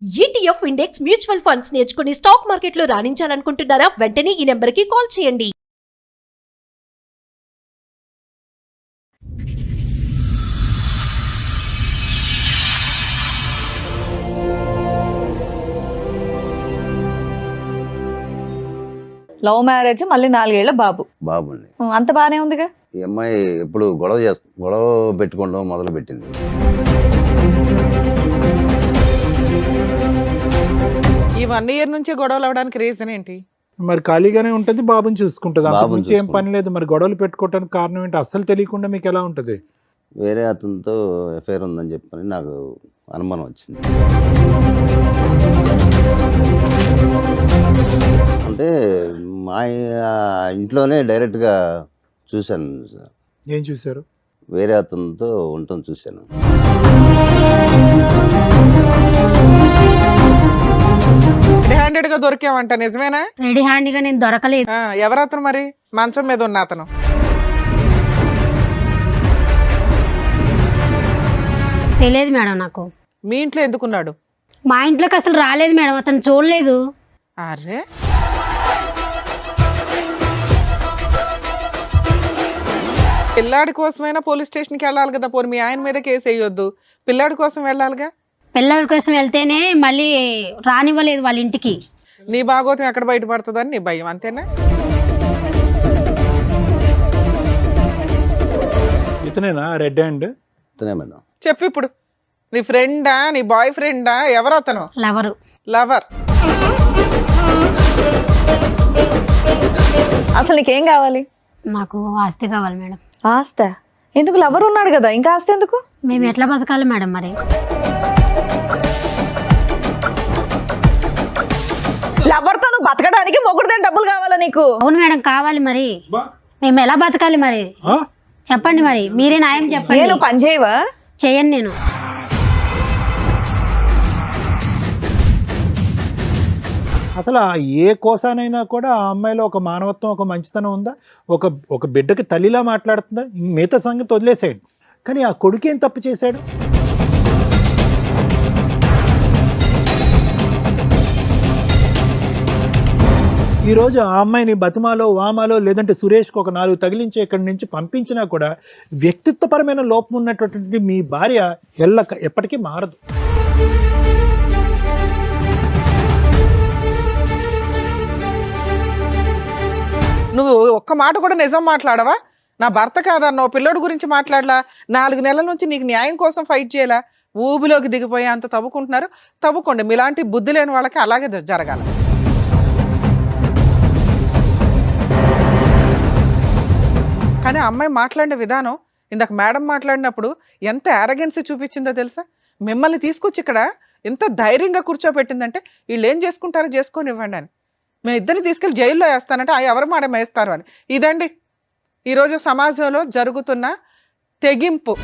ETF index mutual funds నేర్చుకుని stock మార్కెట్లో రాణించాలనుకుంటున్నారా? వెంటనే ఈ నెంబర్కి కాల్ చేయండి. లవ్ మ్యారేజ్, మళ్ళీ 4 ఏళ్ల బాబు. బాబుండి అంత బానే ఉందిగా. ఈ అమ్మాయి ఎప్పుడు గొడవ పెట్టుకోవడం మొదలు పెట్టింది. ఈ 1 ఇయర్ నుంచి గొడవలు అవడానికి రీజన్ ఏంటి? మరి ఖాళీగానే ఉంటుంది, బాబుని చూసుకుంటుంది. అంతకు బాబుని మించి ఏం పని చూసుకుంటుంది. లేదు. మరి గొడవలు పెట్టుకోవడానికి కారణం ఏంటి? అస్సలు తెలియకుండా మీకు ఎలా ఉంటుంది? వేరే అతనితో ఎఫ్ఐఆర్ ఉందని చెప్పని నాకు అనుమానం వచ్చింది. అంటే మా ఇంట్లోనే డైరెక్ట్గా చూశాను సార్. ఏం చూశారు? వేరే అతనితో ఉండటం చూశాను. రెడీ హ్యాండెడ్ గా దొరికావంట, నిజమేనా? రెడీ హ్యాండ్ గా నేను దొరకలేదు. ఎవరు అతను మరి? మంచం మీద ఉన్న అతను. తెలియదు మేడం నాకు. మీ ఇంట్లో ఎందుకున్నాడు? మా ఇంట్లోకి అసలు రాలేదు మేడం, అతను చూడలేదు. అరే, పిల్లాడి కోసమైనా పోలీస్ స్టేషన్కి వెళ్ళాలి కదా. పోనీ మీ ఆయన మీద కేసు వేయొద్దు, పిల్లాడి కోసం వెళ్ళాలిగా. పిల్లల కోసం వెళ్తేనే మళ్ళీ రానివ్వలేదు వాళ్ళ ఇంటికి. నీ భాగోతం ఎక్కడ బయటపడుతుందని నీ భయం, అంతేనా? ఇతనేనా రెడ్ హ్యాండ్? ఇతనే మేడం. చెప్పు ఇప్పుడు, నీ ఫ్రెండా, నీ బాయ్ ఫ్రెండా, ఎవరు అతను? లవరు. లవర్. అసలు నీకేం కావాలి? నాకు ఆస్తి కావాలి మేడం. ఆస్త ఎందుకు? లవర్ ఉన్నాడు కదా, ఇంకా ఆస్తి ఎందుకు? మేము ఎట్లా బతకాలి మేడం మరి? లవర్ తో నువ్వు బతకడానికి మొగుడుతో డబ్బులు కావాలా నీకు? అవును మేడం, కావాలి. మరి మేము ఎలా బతకాలి మరి? చెప్పండి మరి, మీరే న్యాయం చెప్పండి. నేను పని చేయవా? చేయను నేను. అసలు ఏ కోసానైనా కూడా ఆ అమ్మాయిలో ఒక మానవత్వం, ఒక మంచితనం ఉందా? ఒక బిడ్డకి తల్లిలా మాట్లాడుతుందా? మిగతా సంగతి వదిలేసేయండి. కానీ ఆ కొడుకు ఏం తప్పు చేశాడు? ఈరోజు ఆ అమ్మాయిని బతిమాలో, వామాలో, లేదంటే సురేష్కి ఒక 4 తగిలించి ఇక్కడి నుంచి పంపించినా కూడా వ్యక్తిత్వపరమైన లోపం ఉన్నటువంటి మీ భార్య ఎప్పటికీ మారదు. నువ్వు ఒక్క మాట కూడా నిజం మాట్లాడవా? నా భర్త కాదన్నో, పిల్లోడి గురించి మాట్లాడలా, 4 నెలల నుంచి నీకు న్యాయం కోసం ఫైట్ చేయాలా, ఊబిలోకి దిగిపోయి అంత తవ్వుకుంటున్నారు. తవ్వుకోండి, మీలాంటి బుద్ధి లేని వాళ్ళకి అలాగే జరగాల. కానీ ఆ అమ్మాయి మాట్లాడిన విధానం, ఇందాక మేడం మాట్లాడినప్పుడు ఎంత యారగెన్సీ చూపించిందో తెలుసా? మిమ్మల్ని తీసుకొచ్చి ఇక్కడ ఎంత ధైర్యంగా కూర్చోబెట్టిందంటే, వీళ్ళు ఏం చేసుకుంటారో చేసుకొని ఇవ్వండి అని. మేము ఇద్దరిని తీసుకెళ్ళి జైల్లో వేస్తానంటే ఎవరు మాట వేస్తారు అని. ఇదండి ఈరోజు సమాజంలో జరుగుతున్న తెగింపు.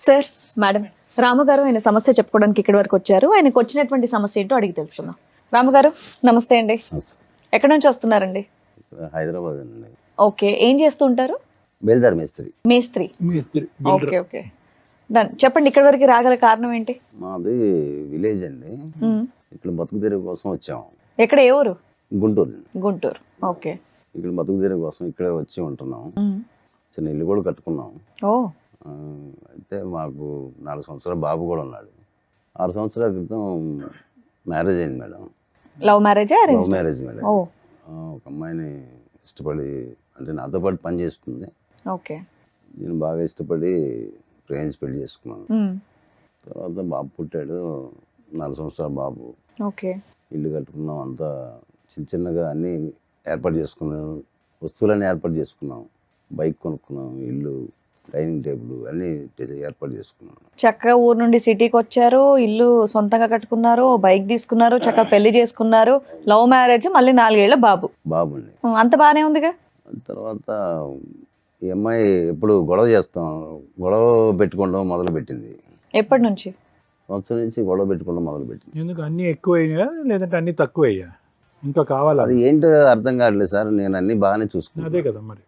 సార్, మేడం, రాముగారు ఆయన సమస్య చెప్పుకోవడానికి ఇక్కడి వరకు వచ్చారు. ఆయనకు వచ్చినటువంటి సమస్య ఏంటో అడిగి తెలుసుకుందాం. రాముగారు నమస్తే అండి. ఎక్కడి నుంచి వస్తున్నారండి? హైదరాబాద్ అండి. ఓకే, ఏం చేస్తూ ఉంటారు? బేల్దార్ మేస్త్రి. మేస్త్రి. మేస్త్రి. Okay okay, done. చెప్పండి, ఇక్కడి వరకు రాగల కారణం ఏంటి? మాది విలేజ్ అండి. ఇక్కడ బతుకు తెరువు కోసం వచ్చాము. ఎక్కడ, ఏ ఊరు? గుంటూరు. గుంటూరు. ఓకే. ఇక్కడ బతుకు తెరువు కోసం ఇక్కడే వచ్చి ఉంటున్నాం. చిన్న ఇల్లు కూడా కట్టుకున్నాం. ఓ. అయితే మాకు 4 సంవత్సరాల బాబు కూడా ఉన్నాడు. 6 సంవత్సరాల క్రితం మ్యారేజ్ అయింది madam. Love marriage? Love marriage madam. ఓ. ఒక అమ్మాయిని ఇష్టపడి, అంటే నాతో పాటు పని చేస్తుంది. ఓకే. నేను బాగా ఇష్టపడి ప్రేమించి పెళ్లి చేసుకున్నాను. తర్వాత బాబు పుట్టాడు. 4 సంవత్సరాల బాబు. ఓకే. ఇల్లు కట్టుకున్నాం. అంతా చిన్నగా అన్నీ ఏర్పాటు చేసుకున్నాం. వస్తువులన్నీ ఏర్పాటు చేసుకున్నాం. బైక్ కొనుక్కున్నాం, ఇల్లు, డైనింగ్ టేబుల్ అన్నీ ఏర్పాటు చేసుకున్నాం. చక్కగా ఊరు నుండి సిటీకి వచ్చారు, ఇల్లు సొంతంగా కట్టుకున్నారు, బైక్ తీసుకున్నారు, చక్కగా పెళ్లి చేసుకున్నారు. లవ్ మ్యారేజ్, మళ్ళీ 4 ఏళ్ల బాబు. బాబుండి అంత బానే ఉందిగా. తర్వాత ఈ అమ్మాయి ఎప్పుడు గొడవ పెట్టుకోవడం మొదలు పెట్టింది. ఎప్పటి నుంచి? సంవత్సరం నుంచి గొడవ పెట్టుకోవడం మొదలు పెట్టింది. ఎందుకు? అన్నీ ఎక్కువయ్యా లేదంటే అన్నీ తక్కువయ్యా? ఇంకా కావాలా? అది ఏంటో అర్థం కావట్లేదు సార్. నేను అన్ని బాగానే చూసుకున్నాను. అదే కదా మరి.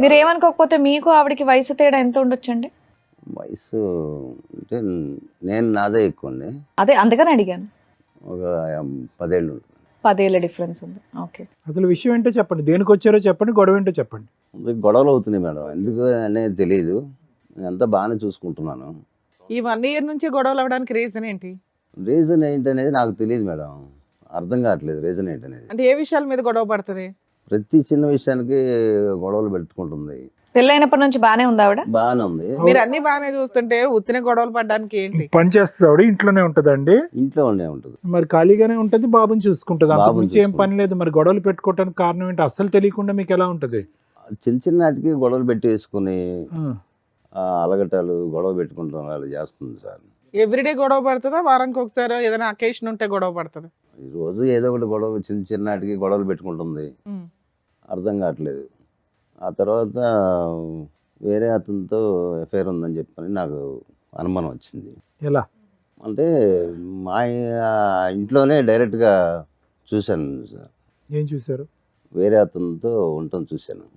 మీరు ఏమనుకోకపోతే మీకు ఆవిడకి వయసు తేడా ఎంత ఉండొచ్చండి? వయసు అంటే నేను నాదే ఎక్కువ అండి, అదే అందుకని అడిగాను. ఒక 10 ఏళ్ళు ఉంటుంది. 10 ఏళ్ళ డిఫరెన్స్ ఉంది. ఓకే. అసలు విషయం ఏంటో చెప్పండి, దేనికి వచ్చారో చెప్పండి, గొడవ ఏంటో చెప్పండి. గొడవలు అవుతున్నాయి మేడం, ఎందుకు అనేది తెలియదు. నేనంతా బాగానే చూసుకుంటున్నాను. ఈ 1 ఇయర్ నుంచి గొడవలు అవడానికి రీజన్ ఏంటి? రీజన్ ఏంటనేది నాకు తెలియదు మేడం, అర్థం కావట్లేదు రీజన్ ఏంటనేది. అంటే ఏ విషయాల మీద గొడవ పడుతుంది? ప్రతి చిన్న విషయానికి గొడవలు పెట్టుకుంటుంది. పెళ్ళైనప్పటి నుంచి బానే ఉంది ఆవిడ? బాగానే ఉంది, మీరు అన్ని బాగానే చూస్తుంటే ఉత్తినే గొడవలు పడడానికి ఏంటి? పని చేస్తుంది ఆవిడ, ఇంట్లోనే ఉంటుందండి. ఇంట్లో ఉండే ఉంటుంది. మరి ఖాళీగానే ఉంటుంది, బాబుని చూసుకుంటుంది, అంతకు బాబుని మించి ఏం పని లేదు. మరి గొడవలు పెట్టుకోవడానికి కారణం ఏంటి? అస్సలు తెలియకుండా మీకు ఎలా ఉంటుంది? చిన్న చిన్న వాటికి గొడవలు పెట్టేసుకుని ఆ, అలగటాలు గొడవ పెట్టుకుంటాం అలా చేస్తుంది సార్. ఎవ్రీడే గొడవ పడుతుందా, వారానికి ఒకసారి ఏదైనా అకేషన్ ఉంటే గొడవ పడుతుంది? ఈ రోజు ఏదో ఒకటి గొడవ, చిన్న చిన్న వాటికి గొడవలు పెట్టుకుంటుంది, అర్థం కావట్లేదు. ఆ తర్వాత వేరే అతనితో ఎఫ్ఐఆర్ ఉందని చెప్పని నాకు అనుమానం వచ్చింది. ఎలా? అంటే మా ఇంట్లోనే డైరెక్ట్గా చూశాను సార్, ఏం చూసారు? వేరే అతనితో ఉండటం చూశాను.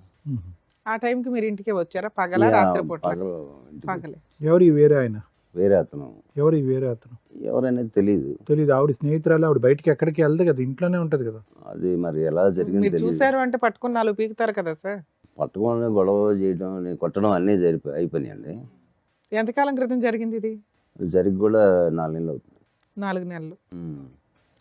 ఆ టైంకి మీరు ఇంటికి వచ్చారా? పగల రాత్రి పూట? పగలు ఇంటికి పగలే. ఎవరు ఈ వేరే ఆయన? వేరే అతను ఎవరు ఈ వేరే అతను? ఎవరనేది తెలీదు. తెలీదు. ఆవిడ స్నేహితురాలు, ఆవిడ బయటికి ఎక్కడికి వెళ్దు కదా, ఇంట్లోనే ఉంటది కదా. అది మరి ఎలా జరిగింది మీరు తెలియదు. చూసారు అంటే పట్టుకుని 4 పీకుతారు కదా సార్. పట్టుకొని గొడవ చేయడం, కొట్టడం అన్నీ అయిపోయినాయండి. ఎంతకాలం క్రితం జరిగింది ఇది? జరిగి కూడా 4 నెలలు అవుతుంది. 4 నెలలు. ఉమ్.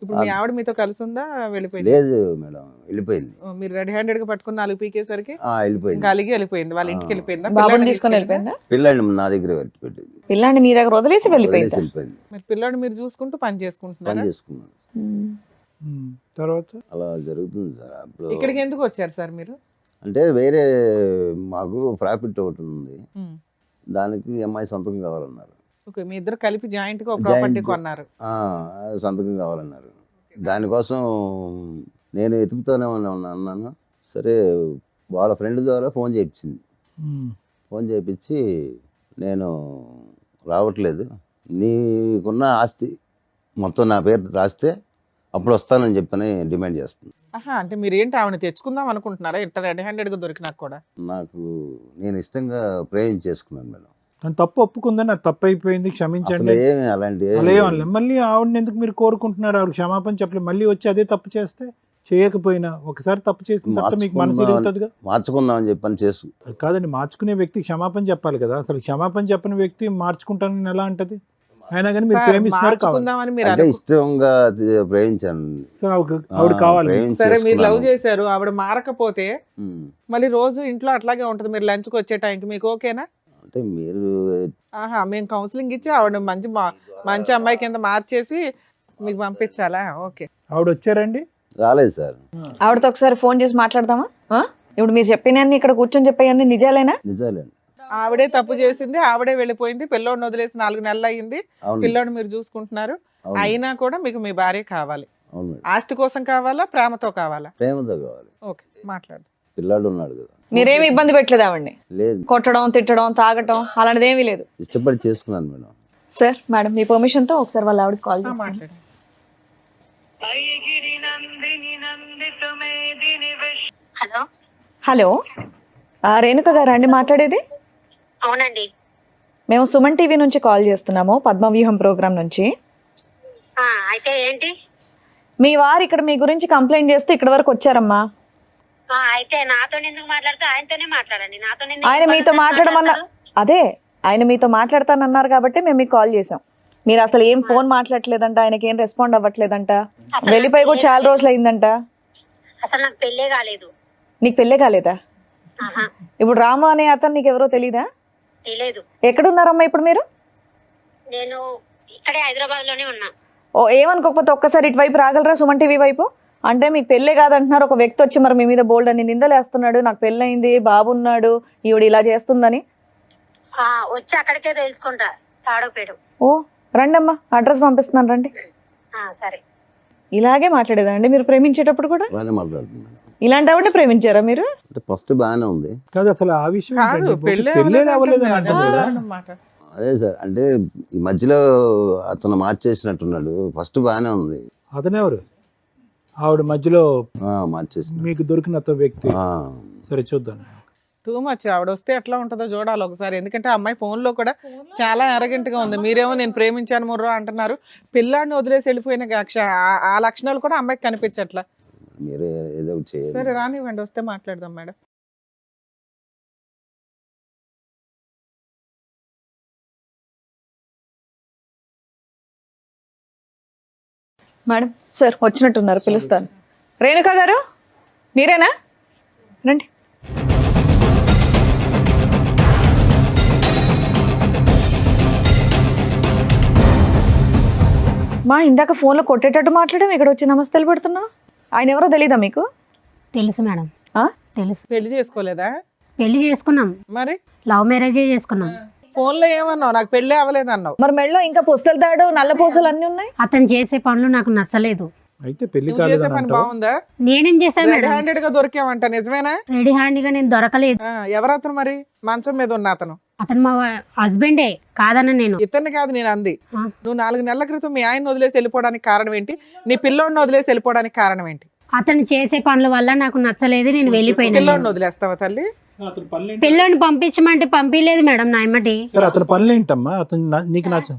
ఇప్పుడు మీ ఆవిడ మీతో కలిసి ఉందా, వెళ్ళిపోయింది? లేదు మేడం, వెళ్ళిపోయింది. మీరు రెడీ హ్యాండెడ్ గా పట్టుకుని 4 పీకేసరికి వెళ్ళిపోయింది. ఇంకా అలిగి వెళ్ళిపోయింది. వాళ్ళ ఇంటికి వెళ్ళిపోయిందా? బాబుని పిల్లాడిని తీసుకొని తీసుకెళ్ళిందా? వెళ్ళిపోయిందా? పిల్లాడిని నా దగ్గర పెట్టింది. పిల్లాన్ని మీ దగ్గర వదిలేసి వెళ్ళిపోయిందా? వెళ్ళిపోయింది. మీరు పిల్లాడు మీరు చూసుకుంటూ పని పని చేసుకుంటున్నారా? చేసుకున్నాను. తర్వాత అలా జరుగుతుంది సార్. అప్పుడు ఇక్కడికి ఎందుకు వచ్చారు సార్ మీరు? అంటే వేరే మాకు ప్రాఫిట్ ఒకటి ఉంది, దానికి అమ్మాయి సంతకం కావాలన్నారు. ఓకే, మీ ఇద్దరు కలిపి జాయింట్ గా ఒక ప్రాపర్టీ Joint. కొన్నారు. సంతకం కావాలన్నారు. దానికోసం నేను వెతుకుతూనే అన్నాను. సరే, వాళ్ళ ఫ్రెండ్ ద్వారా ఫోన్ చేయించింది. ఫోన్ చేయించి నేను రావట్లేదు, నీకున్న ఆస్తి మొత్తం నా పేరు రాస్తే అప్పుడు వస్తానని చెప్పని డిమాండ్ చేస్తుంది. ఆహా, అంటే మీరు ఏంటి ఆవిడ తెచ్చుకుందాం అనుకుంటున్నారా? ఇంత రెడీ హ్యాండెడ్ గా దొరికినాక కూడా? నేను ఇష్టంగా ప్రేమించేసుకున్నాను మేడం. తను తప్పు ఒప్పుకుందని, అది తప్పు అయిపోయింది, క్షమించండి. అసలు ఏమి అలాంటి అలా ఏమనలే. మళ్ళీ ఆవిడని ఎందుకు మీరు కోరుకుంటున్నారు? ఆవిడ క్షమాపణ చెప్పలేదు, మళ్ళీ వచ్చి అదే తప్పు చేస్తే, చేయకపోయినా ఒకసారి తప్పు చేసిన తర్వాత మీకు మనసు ఇరుగుతుందిగా. మార్చుకుందామని చెప్పని కాదండి, మార్చుకునే వ్యక్తి క్షమాపణ చెప్పాలి కదా. అసలు క్షమాపణ చెప్పని వ్యక్తి మార్చుకుంటానని ఎలా అంటది? అయినా కానీ మీరు సార్, ప్రేమిస్తున్నారు కావాలి. మార్చుకుందామని మీరు అంటే ఇష్టంగా ప్రేమించాను. సో ఆవిడ కావాలి. సరే, మీరు లవ్ ప్రేమించేసుకున్నాను. చేశారు, ఆవిడ మారకపోతే ఉమ్. మళ్ళీ రోజు ఇంట్లో అట్లాగే ఉంటది. మీరు లంచ్కి వచ్చే టైంకి మీకు ఓకేనా? అంటే మీరు ఆహా, మేము కౌన్సిలింగ్ ఇచ్చి ఆవిడ మంచి అమ్మాయి కింద మార్చేసి మీకు పంపించాలా? ఓకే. ఆవిడ వచ్చారండి? రాలేదు సార్. ఆవిడతో ఒకసారి ఫోన్ చేసి మాట్లాడదామా? ఇప్పుడు మీరు చెప్పినన్ని ఇక్కడ కూర్చొని చెప్పేయన్ని నిజాలేనా? నిజాలేండి. ఆవిడే తప్పు చేసింది, ఆవిడే వెళ్ళిపోయింది, పిల్లోడిని వదిలేసి 4 నెలలు అయ్యింది, అవును. పిల్లోడిని మీరు చూసుకుంటున్నారు. అవును. అయినా కూడా మీకు మీ భార్య కావాలి. అవును మేడం. ఆస్తి కోసం కావాలా, ప్రేమతో కావాలా? ప్రేమతో కావాలి. ఓకే, మాట్లాడు. పిల్లాడు ఉన్నాడు కదా. మీరేమి ఇబ్బంది పెట్టలేదు ఆవిడ్ని? లేదు, కొట్టడం, తిట్టడం, తాగటం అలాంటిది ఏమీ లేదు? ఇష్టపడి చేసుకున్నాను మేడం. సార్, మేడం మీ పర్మిషన్ తో ఒకసారి వాళ్ళ ఆవిడకి కాల్ చేస్తాను. మాట్లాడు. హలో, హలో, రేణుక గారా అండి మాట్లాడేది? అవునండి. మేము సుమన్ టీవీ నుంచి కాల్ చేస్తున్నాము, పద్మవ్యూహం ప్రోగ్రామ్ నుంచి. అయితే ఏంటి? మీ వారు ఇక్కడ మీ గురించి కంప్లైంట్ చేస్తూ ఇక్కడ వరకు వచ్చారమ్మా. అయితే నాతో ఎందుకు మాట్లాడితే ఆయనతోనే మాట్లాడండి. నాతో ఆయన మీతో మాట్లాడమన్నా, అదే ఆయన మీతో మాట్లాడతానన్నారు కాబట్టి మేము మీకు కాల్ చేసాం. మీరు అసలు ఏం ఫోన్ మాట్లాడలేదంట, ఆయనకి ఏం రెస్పాండ్ అవ్వట్లేదంట, వెళ్ళిపోయి కూడా చాలా రోజులు అయిందంట. అసలు నాకు పెళ్ళే కాలేదు. నీకు పెళ్ళే కాలేదా? ఇప్పుడు రాము అనే అతను నీకు ఎవరో తెలీదా? తెలియదు. ఎక్కడున్నారమ్మా ఇప్పుడు మీరు? నేను ఇక్కడే హైదరాబాద్ లోనే ఉన్నా. ఓ, ఏమనుకోకపోతే ఒక్కసారి ఇటువైపు రాగలరా, సుమన్ టీవీ వైపు? అంటే మీకు పెళ్ళే కాదంటున్నారు, ఒక వ్యక్తి వచ్చి మరి మీ మీద బోల్డ్ అని నిందలేస్తున్నాడు, నాకు పెళ్ళయింది, బాబున్నాడు, ఈవిడ ఇలా చేస్తుందని. వచ్చి అక్కడికే తెలుసుకుంటా, తాడోపేడు. ఓ, రండమ్మా, అడ్రస్ పంపిస్తున్నాను, రండి. సరే. ఇలాగే మాట్లాడేదా అండి మీరు ప్రేమించేటప్పుడు కూడా? బాగానే మాట్లాడుతున్నాను. ఇలాంటి ఆవిడ ప్రేమించారా మీరు? అంటే ఫస్ట్ బాగానే ఉంది. కాదు, అసలు ఆ విషయం కాదు, ఏంటండి? పెళ్ళే పెళ్ళే అవ్వలేదని అవ్వలేదు అంటుంది కదా. అన్నమాట. అదే సార్, అంటే ఈ మధ్యలో అతను మార్చేసినట్టున్నాడు. ఫస్ట్ బాగానే ఉంది. అతనెవరు? ఆవిడ మధ్యలో మార్చేసిన మీకు దొరికిన అతను వ్యక్తి. సరే చూద్దాం. Too much. ఆవిడ వస్తే ఎట్లా ఉంటుందో చూడాలి ఒకసారి. ఎందుకంటే ఆ అమ్మాయి phone లో కూడా చాలా arrogant గా ఉంది. మీరేమో నేను ప్రేమించాను ముర్రో అంటున్నారు, పిల్లాడిని వదిలేసి వెళ్ళిపోయిన ఆ లక్షణాలు కూడా అమ్మాయికి కనిపించట్లా. మీరు ఏదో ఒకటి చేయాలి. సరే రానివ్వండి, వస్తే మాట్లాడదాం మేడం. మేడం సార్ వచ్చినట్టున్నారు, పిలుస్తాను. రేణుకా గారు మీరేనా? రండి. మా ఇందాక ఫోన్లో కొట్టేటట్టు మాట్లాడాం, ఇక్కడ వచ్చి నమస్తేలు పెడుతున్నా. ఆయన ఎవరో తెలీదా మీకు? తెలుసు మేడం, ఆ? తెలుసు. పెళ్లి చేసుకోలేదా? పెళ్లి చేసుకున్నాం, మరి లవ్ మ్యారేజే చేసుకున్నాం. ఫోన్లో ఏమన్నావు? నాకు పెళ్ళి అవ్వలేదు అన్నావు. మరి మెడలో ఇంకా పుస్తల తాడు నల్ల పూసలు అన్నీ ఉన్నాయి. అతను చేసే పనులు నాకు నచ్చలేదు. అయితే పెళ్లి నువ్వు చేసే కాలేదని పని అంటావా? బాగుందా? నేనేం చేశాను రెడ్ మేడం? హ్యాండెడ్ గా దొరికావంట, నిజమేనా? రెడీ హ్యాండ్గా నేను దొరకలేదు. ఎవరతను మరి? మంచం మీద ఉన్న అతను అతను మా హస్బెండే కాదన్న నేను. ఇతన్ని కాదు నేను అంది. ఆ. నువ్వు 4 నెలల క్రితం మీ ఆయన వదిలేసి వెళ్ళిపోవడానికి కారణం ఏంటి? నీ పిల్లోడిని వదిలేసి వెళ్ళిపోవడానికి కారణం ఏంటి? అతను చేసే పనుల వల్ల నాకు నచ్చలేదు, నేను వెళ్ళిపోయినా. పిల్లోడిని వదిలేస్తావా తల్లి? అతని పనులు ఏంటి? పిల్లని పంపించమంటే పంపించలేదు మేడం నా ఎమ్మటి. సరే అతని పనులు ఏంటమ్మా? అతను నీకు నచ్చ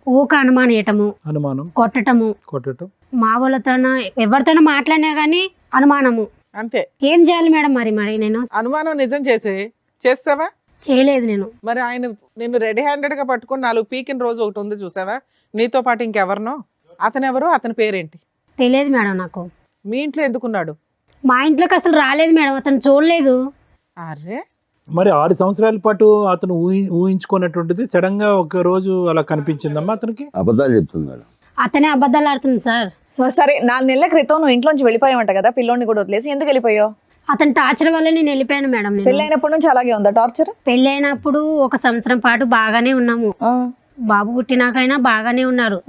ఊక అనుమానియటము, అనుమానం, కొట్టటము, కొట్టడం. మా వాళ్ళతోనో ఎవరితోనో మాట్లాడినా గానీ అనుమానము. అంతే. ఏం చేయాలి మేడం మరి నేను? అనుమానం నిజం చేసావా? చేయలేదు నేను. మరి ఆయన నిన్ను రెడీ హ్యాండెడ్ గా పట్టుకొని 4 పీకిన రోజు ఒకటి ఉంది చూసావా? నీతో పాటు ఇంకెవరినో? అతను ఎవరు? అతని పేరేంటి? తెలియదు మేడం నాకు. మీ ఇంట్లో ఎందుకున్నాడు? మా ఇంట్లోకి అసలు రాలేదు మేడం, అతను చూడలేదు. అరే మరి 6 సంవత్సరాల పాటు అతను ఊహించుకున్నటువంటిది సడన్ గా ఒక రోజు అలా కనిపించిందమ్మా అతనికి. అబద్ధాలు చెప్తుంది మేడం. అతనే అబద్ధాలు ఆడుతుంది సార్. సరే 4 నెలల క్రితం నువ్వు ఇంట్లోంచి వెళ్ళిపోయావంట కదా, పిల్లోని కూడా వదిలేసి. ఎందుకు వెళ్ళిపోయావు? అతని టార్చర్ వల్ల నేను వెళ్ళిపోయాను మేడం. నేను పెళ్ళైనప్పటి నుంచి అలాగే ఉందా టార్చర్? పెళ్ళైనప్పుడు 1 సంవత్సరం పాటు బాగానే ఉన్నాము. బాబు పుట్టినాకైనా బాగానే ఉన్నారు.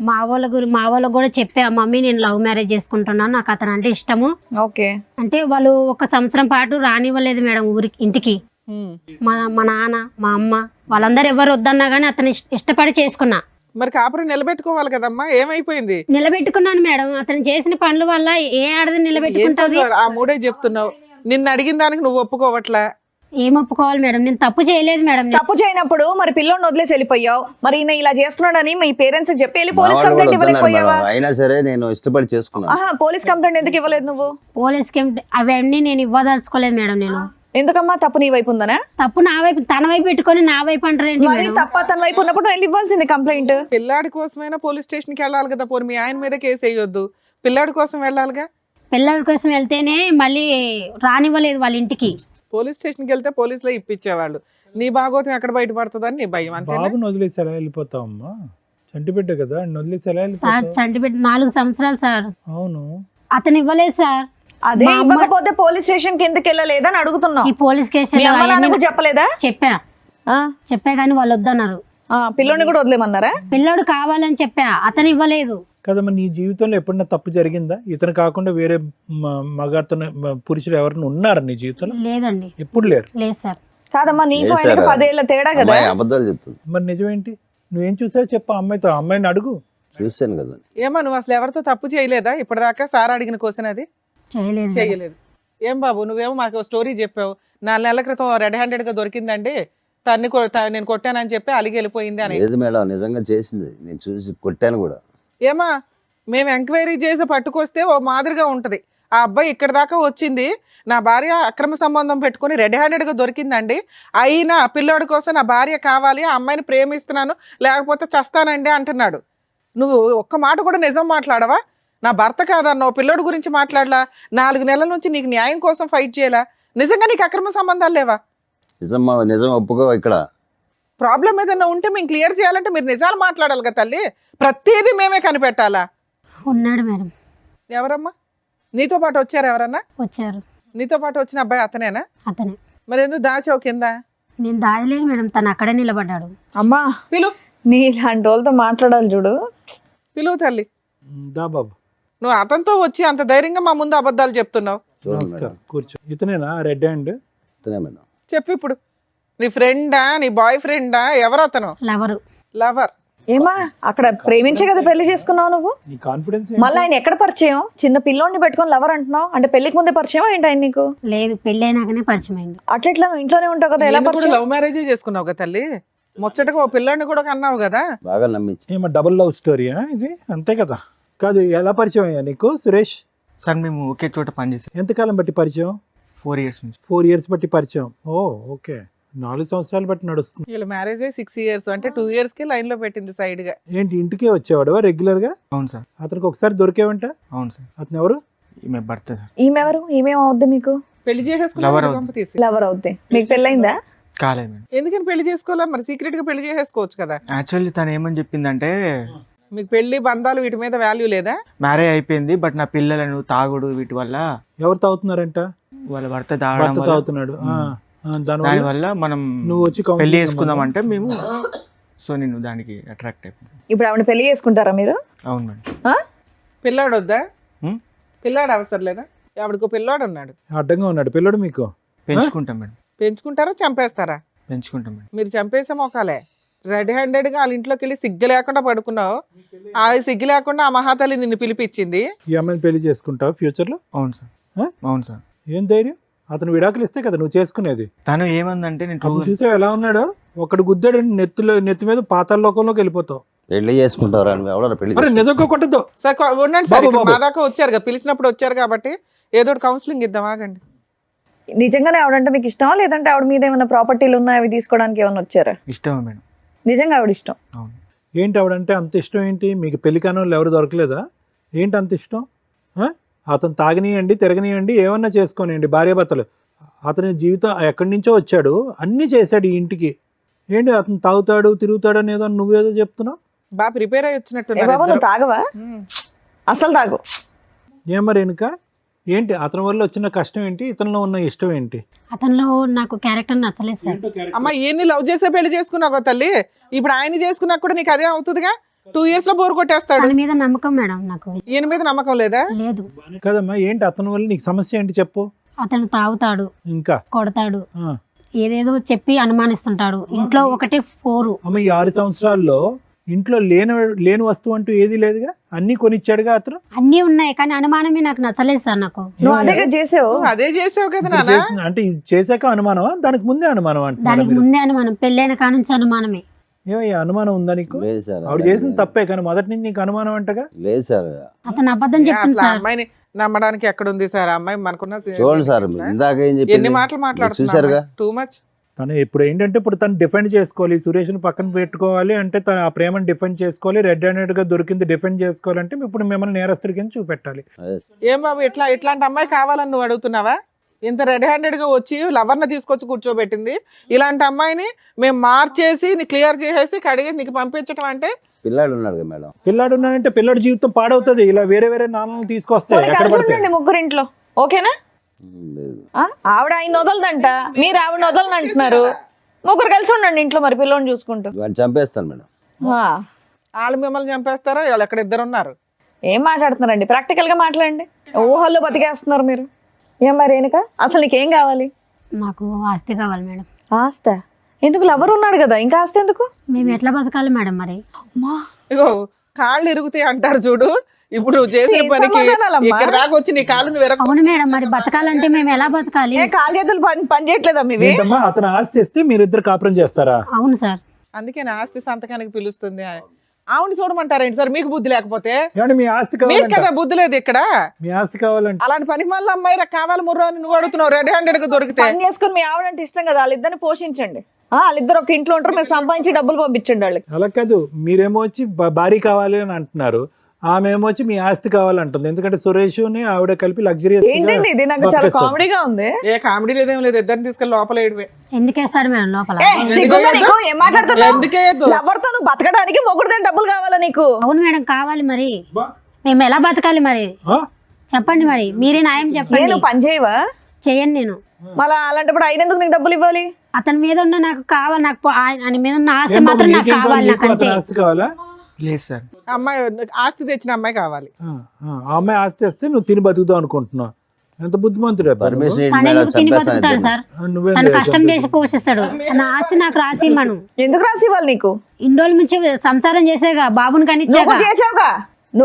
మా వాళ్ళకు కూడా చెప్పా, మమ్మీ నేను లవ్ మ్యారేజ్ చేసుకుంటున్నాను, నాకు అతను అంటే ఇష్టము. ఓకే. అంటే వాళ్ళు 1 సంవత్సరం పాటు రానివ్వలేదు మేడం ఇంటికి. మా నాన్న, మా అమ్మ వాళ్ళందరూ ఎవరు వద్దన్నా గానీ అతను ఇష్టపడి చేసుకున్నా. మరి కాపురం నిలబెట్టుకోవాలి కదమ్మా, ఏమైపోయింది? నిలబెట్టుకున్నాను మేడం. అతను చేసిన పనుల వల్ల ఏ ఆడది నిలబెట్టుకుంటుంది? ఆ మూడే చెప్తున్నావు. నిన్ను అడిగిన దానికి నువ్వు ఒప్పుకోవట్లా. ఏం ఒప్పుకోవాలి మేడం? నేను తప్పు చేయలేదు మేడం. తప్పు చేయనప్పుడు మరి పిల్లోని వదిలేసి వెళ్ళిపోయావు. మరి ఈయన ఇలా చేస్తున్నాడని మీ పేరెంట్స్ చెప్పి వెళ్ళి పోలీస్ మా వాళ్ళు కంప్లైంట్ వద్దన్నారు ఇవ్వలేకపోయావా? మేడం. అయినా సరే నేను ఇష్టపడి చేసుకున్నాను. ఆహా, పోలీస్ కంప్లైంట్ ఎందుకు ఇవ్వలేదు నువ్వు? పోలీస్ అవన్నీ నేను ఇవ్వదలుచుకోలేదు మేడం. నేను ఎందుకమ్మా? తప్పు నీ వైపు ఉందనా? తప్పు నా వైపు, తన వైపు పెట్టుకొని నా వైపు అంటారేంటి మరి మేడం? తప్ప తన వైపు ఉన్నప్పుడు వెళ్ళి ఇవ్వాల్సింది కంప్లైంట్. పిల్లాడి కోసమైనా పోలీస్ స్టేషన్కి వెళ్ళాలి కదా. పోనీ మీ ఆయన మీద కేసు వేయొద్దు, పిల్లాడి కోసం వెళ్ళాలిగా. పిల్లడి కోసం వెళ్తేనే మళ్ళీ రానివ్వలేదు వాళ్ళ ఇంటికి. పోలీస్ స్టేషన్కి వెళ్తే పోలీసులో ఇప్పించేవాళ్ళు. నీ భాగోతం ఎక్కడ బయటపడుతుందని నీ భయం. అంతే. బాబుని వదిలేసి ఎలా వెళ్ళిపోతావమ్మా? చంటిబిడ్డ కదా, వదిలేసి ఎలా సార్ వెళ్ళిపోతావు? చంటిబెట్టి 4 సంవత్సరాలు సార్. అవును. అతను ఇవ్వలేదు సార్. అదే మా అమ్మ- ఇవ్వకపోతే పోలీస్ స్టేషన్ కి ఎందుకు వెళ్ళలేదని అడుగుతున్నావు. ఈ పోలీస్ మీ కేసులు అమ్మ అవన్నీ నాన్నకు చెప్పలేదా? చెప్పా కానీ వాళ్ళు వద్దన్నారు. పిల్లోని కూడా వదిలేమన్నారా? పిల్లోడు కావాలని చెప్పా, అతను ఇవ్వలేదు. కదమ్మా, నీ జీవితంలో ఎప్పుడన్నా తప్పు జరిగిందా? ఇతను కాకుండా వేరే మగతను పురుషులు ఎవరైనా ఉన్నారా నీ జీవితంలో? లేదండి, ఎప్పుడు లేరు. లేదు సార్. కాదమ్మా, నీకు లేదు ఆయనకు సార్. 10 ఏళ్ల తేడా కదా. అమ్మాయి అబద్ధాలు చెప్తుంది. మరి నిజమేంటి? నువ్వేం చూసావు చెప్పు అమ్మాయితో. అమ్మాయిని అడుగు. చూశాను కదా. ఏమో నువ్వు అసలు ఎవరితో తప్పు చేయలేదా ఇప్పటిదాకా? సార్ అడిగిన క్వశ్చన్ అది చేయలేదు మేడం. చేయలేదు. ఏం బాబు నువ్వేమో మాకు స్టోరీ చెప్పావు. 4 నెలల క్రితం రెడ్ హ్యాండెడ్ గా దొరికిందండి, నేను కొట్టానని చెప్పి అలిగి వెళ్ళిపోయింది అని. లేదు మేడం, నిజంగా చేసింది. నేను చూసి కొట్టాను కూడా. ఏమా మేము ఎంక్వైరీ చేసి పట్టుకొస్తే ఓ మాదిరిగా ఉంటది. ఆ అబ్బాయి ఇక్కడ దాకా వచ్చింది, నా భార్య అక్రమ సంబంధం పెట్టుకుని రెడ్ హ్యాండెడ్ గా దొరికిందండి, అయినా ఆ పిల్లోడి కోసం నా భార్య కావాలి, ఆ అమ్మాయిని ప్రేమిస్తున్నాను లేకపోతే చస్తానండి అంటున్నాడు. నువ్వు ఒక్క మాట కూడా నిజం మాట్లాడవా? నా భర్త కాదన్నావు, పిల్లోడి గురించి మాట్లాడలా, 4 నెలల నుంచి నీకు న్యాయం కోసం ఫైట్ చేయలా. నిజంగా నీకు అక్రమ సంబంధాలు లేవా? నిజం ఒప్పుకో. ఇక్కడ ప్రాబ్లం ఏదైనా ఉంటే మేము క్లియర్ చేయాలంటే మీరు నిజాలు మాట్లాడాలి కదా తల్లి. ప్రతిదీ మేమే కనిపెట్టాలా? ఉన్నాడు మేడం. ఎవరమ్మా నీతో పాటు వచ్చారు? ఎవరన్నా వచ్చారు. నీతో పాటు వచ్చిన అబ్బాయి అతనేనా? అతనే. మరి ఎందుకు దాచావు కింద? నేను దాయలేదు మేడం, తను అక్కడే నిలబడ్డాడు. అమ్మా, పిలు నీ ఇలాంటి వాళ్ళతో మాట్లాడాలి చూడు. పిలువు తల్లి. దా బాబు. నువ్వు అతనితో వచ్చి అంత ధైర్యంగా మా ముందు అబద్ధాలు చెప్తున్నావు. చూడండి నమస్కారం, మేడం. కూర్చో. ఇతనేనా రెడ్ హ్యాండ్? ఇతనే మేడం. చెప్పు ఇప్పుడు. నీ ఫ్రెండా, నీ బాయ్ ఫ్రెండా, ఎవరు అతను? లవరు. లవర్. ఏమా అక్కడ ప్రేమించే కదా పెళ్లి చేసుకున్నావు నువ్వు? నీ కాన్ఫిడెన్స్ మళ్ళీ ఆయన ఎక్కడ పరిచయం? చిన్న పిల్లోడిని పెట్టుకొని లవర్ అంటున్నావు అంటే పెళ్లికి ముందే పరిచయం ఏంటి ఆయన నీకు? లేదు పెళ్ళి అయినాకనే పరిచయం అయింది. అట్లా నువ్వు ఇంట్లోనే ఉంటావు కదా, ఎలా పరిచయం? లవ్ మ్యారేజే చేసుకున్నావు కదా తల్లి, ముచ్చటగా ఓ పిల్లాడిని కూడా కన్నావు కదా. బాగా నమ్మించి ఏమో డబుల్ లవ్ స్టోరీయా ఇది? అంతే కదా. కాదు, ఎలా పరిచయం అయ్యా నీకు సురేష్? సార్ మేము ఒకే చోట పనిచేసాం ఎంతకాలం బట్టి పరిచయం? 4 years నుంచి. 4 years బట్టి పరిచయం. ఓ ఓకే, 4 సంవత్సరాలు బట్టి నడుస్తుంది. వీళ్ళ మ్యారేజ్ 6 years, అంటే 2 years కి లైన్ లో పెట్టింది సైడ్ గా. ఏంటి ఇంటికే వచ్చేవాడు రెగ్యులర్ గా? అవును సార్. అతనికి ఒకసారి దొరికేవంట? అవును సార్. అతను ఎవరు? ఈమె భర్త సార్. ఈమెవరు? ఈమెమవుద్ది మీకు? పెళ్లి Lover చేసేసుకున్నావు అవుతుంది. గంప తీసి. లవర్ అవుద్ది. మీకు పెళ్ళైందా? కాలేదు మేడం. ఎందుకని పెళ్లి చేసుకోవాలా మరి? సీక్రెట్ గా పెళ్లి చేసేసుకోవచ్చు కదా. యాక్చువల్లీ తను ఏమని చెప్పిందంటే మీకు పెళ్లి బంధాలు వీటి మీద వాల్యూ లేదా? మ్యారేజ్ అయిపోయింది బట్ నా పిల్లలను తాగుడు వీటి వల్ల ఎవరు తాగుతున్నారంట? వాళ్ళ భర్త తాగడం భర్త వల్ల తాగుతున్నాడు. దానివల్ల దానివల్ల మనం నువ్వు వచ్చి counseling పెళ్లి చేసుకుందాం అంటే మేము సో నేను దానికి అట్రాక్ట్ అయిపోయాను. ఇప్పుడు ఆవిడ పెళ్లి చేసుకుంటారా మీరు? అవును మేడం. ఆ? పిల్లాడు వద్దా? హ్మ్? పిల్లాడు అవసరం లేదా? ఆవిడకు పిల్లాడు ఉన్నాడు, అడ్డంగా ఉన్నాడు పిల్లడు మీకు. పెంచుకుంటాం మేడం. పెంచుకుంటారా చంపేస్తారా? పెంచుకుంటాం మేడం. మీరు చంపేసే మొకాలే. రెడ్ హ్యాండెడ్ గా వాళ్ళ ఇంట్లోకి వెళ్ళి సిగ్గు లేకుండా పడుకున్నావు. ఆ సిగ్గు లేకుండా ఆ మహాతల్లి నిన్ను పిలిపించింది. ఈ అమ్మాయిని పెళ్లి చేసుకుంటావు ఫ్యూచర్ లో? అవును సార్. ఆ? అవును సార్. ఏం ధైర్యం? అతను విడాకులు ఇస్తే కదా నువ్వు చేసుకునేది. తను ఏమందంటే నేను అప్పుడు చూసావు ఎలా ఉన్నాడో? ఒకడు గుద్దాడు నెత్తి మీద పాతాళ లోకంలోకి వెళ్ళిపోతావు. పెళ్లి చేసుకుంటారా అని ఎవడో పెళ్లి అరే నిజంగా కొట్టద్దు. సార్ ఉండండి సార్, బాబు, ఇక్కడ బాబు. మా దాకా వచ్చారు కదా, పిలిచినప్పుడు వచ్చారు కాబట్టి ఏదో ఒకటి కౌన్సిలింగ్ ఇద్దాం, ఆగండి. నిజంగానే ఆవిడంటే మీకు ఇష్టమా, లేదంటే ఆవిడ మీద ఏమైనా ప్రాపర్టీలు ఉన్నాయి అవి తీసుకోవడానికి ఏమైనా వచ్చారా? ఇష్టమే మేడం. నిజంగా ఆవిడ ఇష్టం. అవును. ఏంటి ఆవిడంటే అంత ఇష్టం ఏంటి మీకు? పెళ్లి కాని వాళ్ళు ఎవరు దొరకలేదా? ఏంటి అంత ఇష్టం? అతను తాగనియండి తిరగనియండి ఏమన్నా చేసుకోనియండి భార్యాభర్తలు. అతని జీవితం ఎక్కడి నుంచో వచ్చాడు, అన్నీ చేశాడు ఈ ఇంటికి. ఏంటి అతను తాగుతాడు తిరుగుతాడు అనేదో నువ్వేదో చెప్తున్నావు? బాగా ప్రిపేర్ అయ్యి ఏ వచ్చినట్టున్నారు బాబు ఇద్దరు. నువ్వు తాగవా? ఉమ్. అసలు తాగు. ఏం మరి వెనుక ఏంటి? అతని వల్ల వచ్చిన కష్టం ఏంటి? ఇతనిలో ఉన్న ఇష్టం ఏంటి? అతనిలో నాకు క్యారెక్టర్ నచ్చలేదు సార్. అమ్మ ఈయన్ని లవ్ చేసే పెళ్లి చేసుకున్నావు కదా తల్లి, ఇప్పుడు ఆయన చేసుకున్నా కూడా నీకు అదే అవుతుందిగా. 2 years లో బోర్ కొట్టేస్తాడు. తన మీద నమ్మకం మేడం నాకు ఈయన మీద నమ్మకం లేదా? లేదు. కదమ్మా, ఏంటి అతని వల్ల నీకు సమస్య ఏంటి చెప్పు. అతను తాగుతాడు, ఇంకా కొడతాడు, ఆ. ఏదేదో చెప్పి అనుమానిస్తుంటాడు. ఇంట్లో ఒకటే 4. అమ్మ ఈ 6 సంవత్సరాల్లో ఇంట్లో లేని వస్తువు అంటూ ఏది లేదుగా, అన్ని కొనిచ్చాడుగా అతను. అన్నీ ఉన్నాయి కానీ అనుమానమే నాకు నచ్చలేదు సార్. నాకు నువ్వు అదే కదా చేసావు. నువ్వు అదే చేసావు కదా ఇప్పుడు నాన్న. చేసిన- అంటే ఇది చేశాక అనుమానమా దానికి ముందే అనుమానం దానికి అంటున్నారా? ముందే అనుమానం, పెళ్ళైన కానుంచి అనుమానమే. ఏమయ్యా అనుమానం ఉందా నీకు? లేదు సార్, ఆవిడ చేసిన తప్పే కానీ మొదటి నుంచి నీకు అనుమానం అంటగా. లేదు సార్. అతను అబద్ధం చెప్తుంది అసలు ఆ సార్. అమ్మాయిని నమ్మడానికి ఎక్కడ ఉంది సార్? ఆ అమ్మాయి మనకున్న చూడండి సార్, ఇందాక ఏం ఎన్ని చెప్పింది మాటలు చూసారుగా. మాట్లాడుతున్నా, టూ మచ్. తను ఇప్పుడు ఏంటంటే ఇప్పుడు తను డిఫెండ్ చేసుకోవాలి, సురేష్ని పక్కన పెట్టుకోవాలి అంటే తను ఆ ప్రేమను డిఫెండ్ చేసుకోవాలి, రెడ్ హ్యాండెడ్ గా దొరికింది డిఫెండ్ చేసుకోవాలంటే ఇప్పుడు మిమ్మల్ని నేరస్తుడి కింద చూపెట్టాలి. అదే ఏం బాబు ఇట్లాంటి అమ్మాయి కావాలని నువ్వు అడుగుతున్నావా? ఇంత రెడ్ హ్యాండెడ్ గా వచ్చి లవర్ని తీసుకొచ్చి కూర్చోబెట్టింది. ఇలాంటి అమ్మాయిని మేము మార్చేసి క్లియర్ చేసేసి కడిగి నీకు పంపించడం అంటే? పిల్లాడు ఉన్నాడు కదా మేడం. పిల్లాడు ఉన్నాడంటే పిల్లాడి జీవితం పాడవుతుంది. ఇలా వేరే వేరే నాన్నలను తీసుకొస్తే పోనీ ఎక్కడ కలిసి పడితే ఉండండి ముగ్గురు ఇంట్లో, ఓకేనా? లేదు. ఆ? ఆవిడ ఆయన వదలదంట, మీరు ఆవిడ వదలని అంటున్నారు. ముగ్గురు కలిసి ఉండండి ఇంట్లో మరి పిల్లోని చూసుకుంటూ. వాడిని చంపేస్తాను మేడం. ఆ. వాళ్ళు మిమ్మల్ని చంపేస్తారా? వాళ్ళు ఎక్కడ ఇద్దరు ఉన్నారు. ఏం మాట్లాడుతున్నారండి? ప్రాక్టికల్ గా మాట్లాడండి. ఊహల్లో బతికేస్తున్నారు మీరు. ఏం మరి రేణుక, అసలు నీకేం కావాలి? నాకు ఆస్తి కావాలి మేడం. ఆస్త ఎందుకు? లవర్ ఉన్నాడు కదా, ఇంకా ఆస్తి ఎందుకు? మేము ఎట్లా బతకాలి మేడం మరి? అమ్మా, ఇగో కాళ్ళు ఇరుగుతాయి అంటారు చూడు. ఇప్పుడు నువ్వు చేసిన ఏం పనికి సమాధానాలమ్మా? ఇక్కడ దాకా వచ్చి నీ కాళ్ళను విరగ. అవును మేడం, మరి బతకాలంటే మేము ఎలా బతకాలి? ఏ కాలు చేతులు పని చేయట్లేదా మీవి? ఏంటమ్మా అతను ఆస్తి ఇస్తే మీరిద్దరు కాపురం చేస్తారా? అవును సార్. అందుకే నా ఆస్తి సంతకానికి పిలుస్తుంది. ఆవిడ చూడమంటారేంటి సార్? మీకు బుద్ధి లేకపోతే? ఏమంటే మీ ఆస్తి మీకు కావాలంట, కదా బుద్ధి లేదు ఇక్కడ. మీ ఆస్తి కావాలంటే అలాంటి పనికి మళ్ళీ అమ్మాయి కావాలి ముర్రా అని నువ్వు అడుగుతున్నావు. రెడ్ హ్యాండెడ్ గా దొరికితే పని చేసుకుని మీ ఆవిడ అంటే ఇష్టం కదా, వాళ్ళిద్దరిని పోషించండి. వాళ్ళిద్దరు ఒక ఇంట్లో ఉంటారు, మీరు సంపాదించి డబ్బులు పంపించండి వాళ్ళకి. అలా కాదు, మీరేమో వచ్చి భారీ కావాలి అని అంటున్నారు, ఆమె ఏమో వచ్చి మీ ఆస్తి కావాలంటుంది. ఎందుకంటే సురేష్ ఆవిడ కలిపి లగ్జరియస్ ఏంటండి ఇది? నాకు చాలా కామెడీగా ఉంది. ఏ కామెడీ లేదేం లేదు. ఇద్దరిని తీసుకెళ్ళి లోపల వేయడమే. ఎందుకేస్తారు మేడం లోపల? ఏ, సిగ్గుందా నీకు? ఏం మాట్లాడుతున్నావు? ఎందుకే లవర్తో నువ్వు బతకడానికి మొగుడుదే డబ్బులు కావాలా నీకు? అవును మేడం కావాలి. మరి మేము ఎలా బతకాలి మరి? చెప్పండి మరి, మీరే న్యాయం చెప్పండి. నేను పని చేయవా? చేయను నేను. మళ్ళీ అలాంటప్పుడు ఆయన ఎందుకు నీకు డబ్బులు ఇవ్వాలి? అతని మీద ఉన్న నాకు కావాలి, నాకు ఆయన మీద ఉన్న ఆస్తి మాత్రం నాకు కావాలి. నాకు అంతే. ఆస్తి కావాలా? లేదు సార్. అమ్మాయి ఆస్తి తెచ్చిన అమ్మాయి కావాలి. ఆ అమ్మాయి ఆస్తి వస్తే నువ్వు తిని బతుకుతావు అనుకుంటున్నావు. ఎంత బుద్ధిమంతుడే అబ్బా నువ్వు. పర్మిషన్ తను ఎందుకు తిని బతుకుతాడు సార్? నువ్వేం తను లేదు, కష్టం చేసి పోషిస్తాడు. నా ఆస్తి నాకు రాసి ఇమ్మను. ఎందుకు రాసి ఇవ్వాలి నీకు? ఇన్ని రోజుల నుంచి సంసారం చేసేగా, బాబుని నువ్వు కనిచ్చాగా.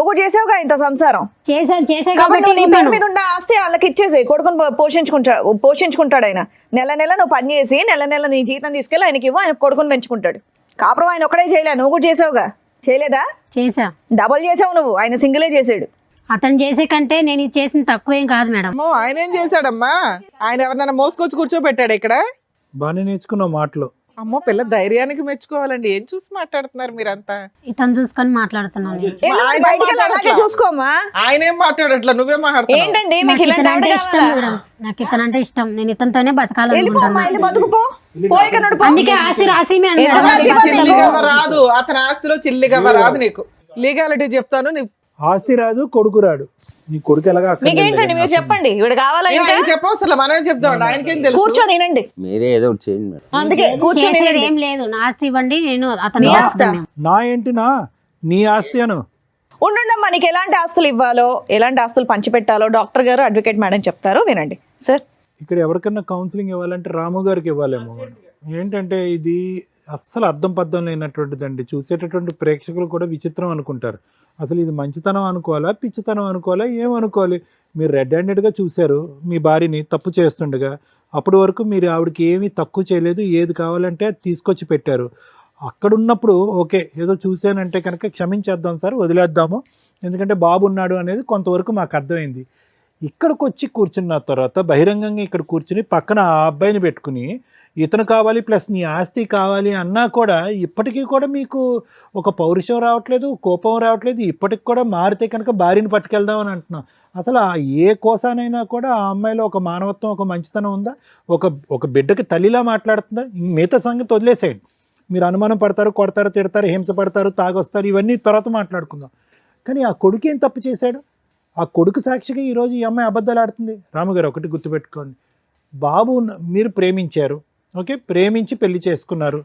కూడా చేసావుగా ఇంత సంసారం. చేసే కాబట్టి కాబట్టి నువ్వు నీ పేరు మీద ఉన్న ఆస్తి వాళ్ళకి ఇచ్చేసి కొడుకుని పోషించుకుంటాడు ఆయన. నెల నెల నువ్వు పని చేసి నెల నెల నీ జీతం తీసుకెళ్ళి ఆయనకి ఇవ్వు, ఆయన కొడుకుని పెంచుకుంటాడు. కాపురం ఆయన ఒకడే చేయలే, నువ్వు కూడా చేసావుగా. చేయలేదా? చేసా. డబల్ చేసావు నువ్వు, ఆయన సింగిలే చేసాడు. అతను చేసే కంటే నేను ఇది చేసిన తక్కువేం కాదు మేడం. అమ్మో, ఆయన ఏం చేశాడమ్మా? ఆయన ఎవరినైనా మోసుకొచ్చి కూర్చోబెట్టాడు ఇక్కడ? బాగానే నేర్చుకున్నావు మాటలు. అమ్మో, పిల్ల ధైర్యానికి మెచ్చుకోవాలండి. ఏం చూసి మాట్లాడుతున్నారు మీరంతా? ఇతను చూసుకొని మాట్లాడుతున్నాను నేను. ఆయన బయటికి వెళ్ళి అలాగే మాట్లాడట్లా. చూసుకోమ్మా. ఆయన ఏం మాట్లాడట్లా, నువ్వే మాట్లాడుతున్నావు. ఏంటండి మీకు నాకు ఇలాంటి ఇతనంటే ఆవిడ ఇష్టం కావాలా? మేడం. నాకు ఇతనంటే ఇష్టం. నేను ఇతనితోనే వెళ్ళిపోమ్మా, బతకాలనుకుంటున్నాను. వెళ్ళి బతుకుపో. పోయి ఇక్కడ నడుపు. అందుకే ఆస్తి రాసి ఎందుకు రాసి ఇవ్వాలి? చిల్లిగవ్వ రాదు, అతని ఆస్తిలో చిల్లిగవ్వ రాదు నీకు. లీగాలిటీ చెప్తాను. ఆస్తి రాదు, కొడుకు రాడు. నీ కొడుకు ఎలాగా మీకేంటండి మీరు చెప్పండి, ఇవిడ కావాలంటే చెప్పవసరం, మనమే చెప్దాం. ఆయనకేం తెలుసు? కూర్చొని వినండి. మీరే ఏదో ఒకటి చేయండి మేడం. అందుకే కూర్చొని చేసేది వినండి. ఏం లేదు. నా ఆస్తి ఇవ్వండి, నేను అతను నీ ఆస్తా? నా ఏంటినా నీ ఆస్తి అను. ఉండుండమ్మా, నీకు ఎలాంటి ఆస్తులు ఇవ్వాలో, ఎలాంటి ఆస్తులు పంచిపెట్టాలో డాక్టర్ గారు, అడ్వకేట్ మేడం చెప్తారు, వినండి సార్. ఇక్కడ ఎవరికన్నా కౌన్సిలింగ్ ఇవ్వాలంటే రాము గారికి ఇవ్వాలేమో. ఏంటంటే ఇది అస్సలు అర్థం పద్ధం లేనటువంటిదండి. చూసేటటువంటి ప్రేక్షకులు కూడా విచిత్రం అనుకుంటారు. అసలు ఇది మంచితనం అనుకోవాలా, పిచ్చితనం అనుకోవాలా, ఏమనుకోవాలి? మీరు రెడ్ హ్యాండెడ్గా చూశారు మీ భార్యని తప్పు చేస్తుండగా. అప్పటి వరకు మీరు ఆవిడకి ఏమీ తక్కువ చేయలేదు, ఏది కావాలంటే అది తీసుకొచ్చి పెట్టారు. అక్కడ ఉన్నప్పుడు ఓకే, ఏదో చూశానంటే కనుక క్షమించేద్దాం సార్, వదిలేద్దాము, ఎందుకంటే బాబు ఉన్నాడు అనేది కొంతవరకు మాకు అర్థమైంది. ఇక్కడికి వచ్చి కూర్చున్న తర్వాత బహిరంగంగా ఇక్కడ కూర్చుని పక్కన ఆ అబ్బాయిని పెట్టుకుని ఇతను కావాలి ప్లస్ నీ ఆస్తి కావాలి అన్నా కూడా ఇప్పటికీ కూడా మీకు ఒక పౌరుషం రావట్లేదు, కోపం రావట్లేదు. ఇప్పటికి కూడా మారితే కనుక భార్యని పట్టుకెళ్దాం అని అంటున్నాం. అసలు ఆ ఏ కోసానైనా కూడా ఆ అమ్మాయిలో ఒక మానవత్వం, ఒక మంచితనం ఉందా? ఒక బిడ్డకి తల్లిలా మాట్లాడుతుందా? మిగతా సంగతి వదిలేసేయండి. మీరు అనుమానం పడతారు, కొడతారు, తిడతారు, హింస పడతారు, తాగొస్తారు, ఇవన్నీ తర్వాత మాట్లాడుకుందాం. కానీ ఆ కొడుకు ఏం తప్పు చేశాడు? ఆ కొడుకు సాక్షిగా ఈరోజు ఈ అమ్మాయి అబద్ధాలు ఆడుతుంది. రాముగారు ఒకటి గుర్తుపెట్టుకోండి, బాబు మీరు ప్రేమించారు, ఓకే, ప్రేమించి పెళ్లి చేసుకున్నారు.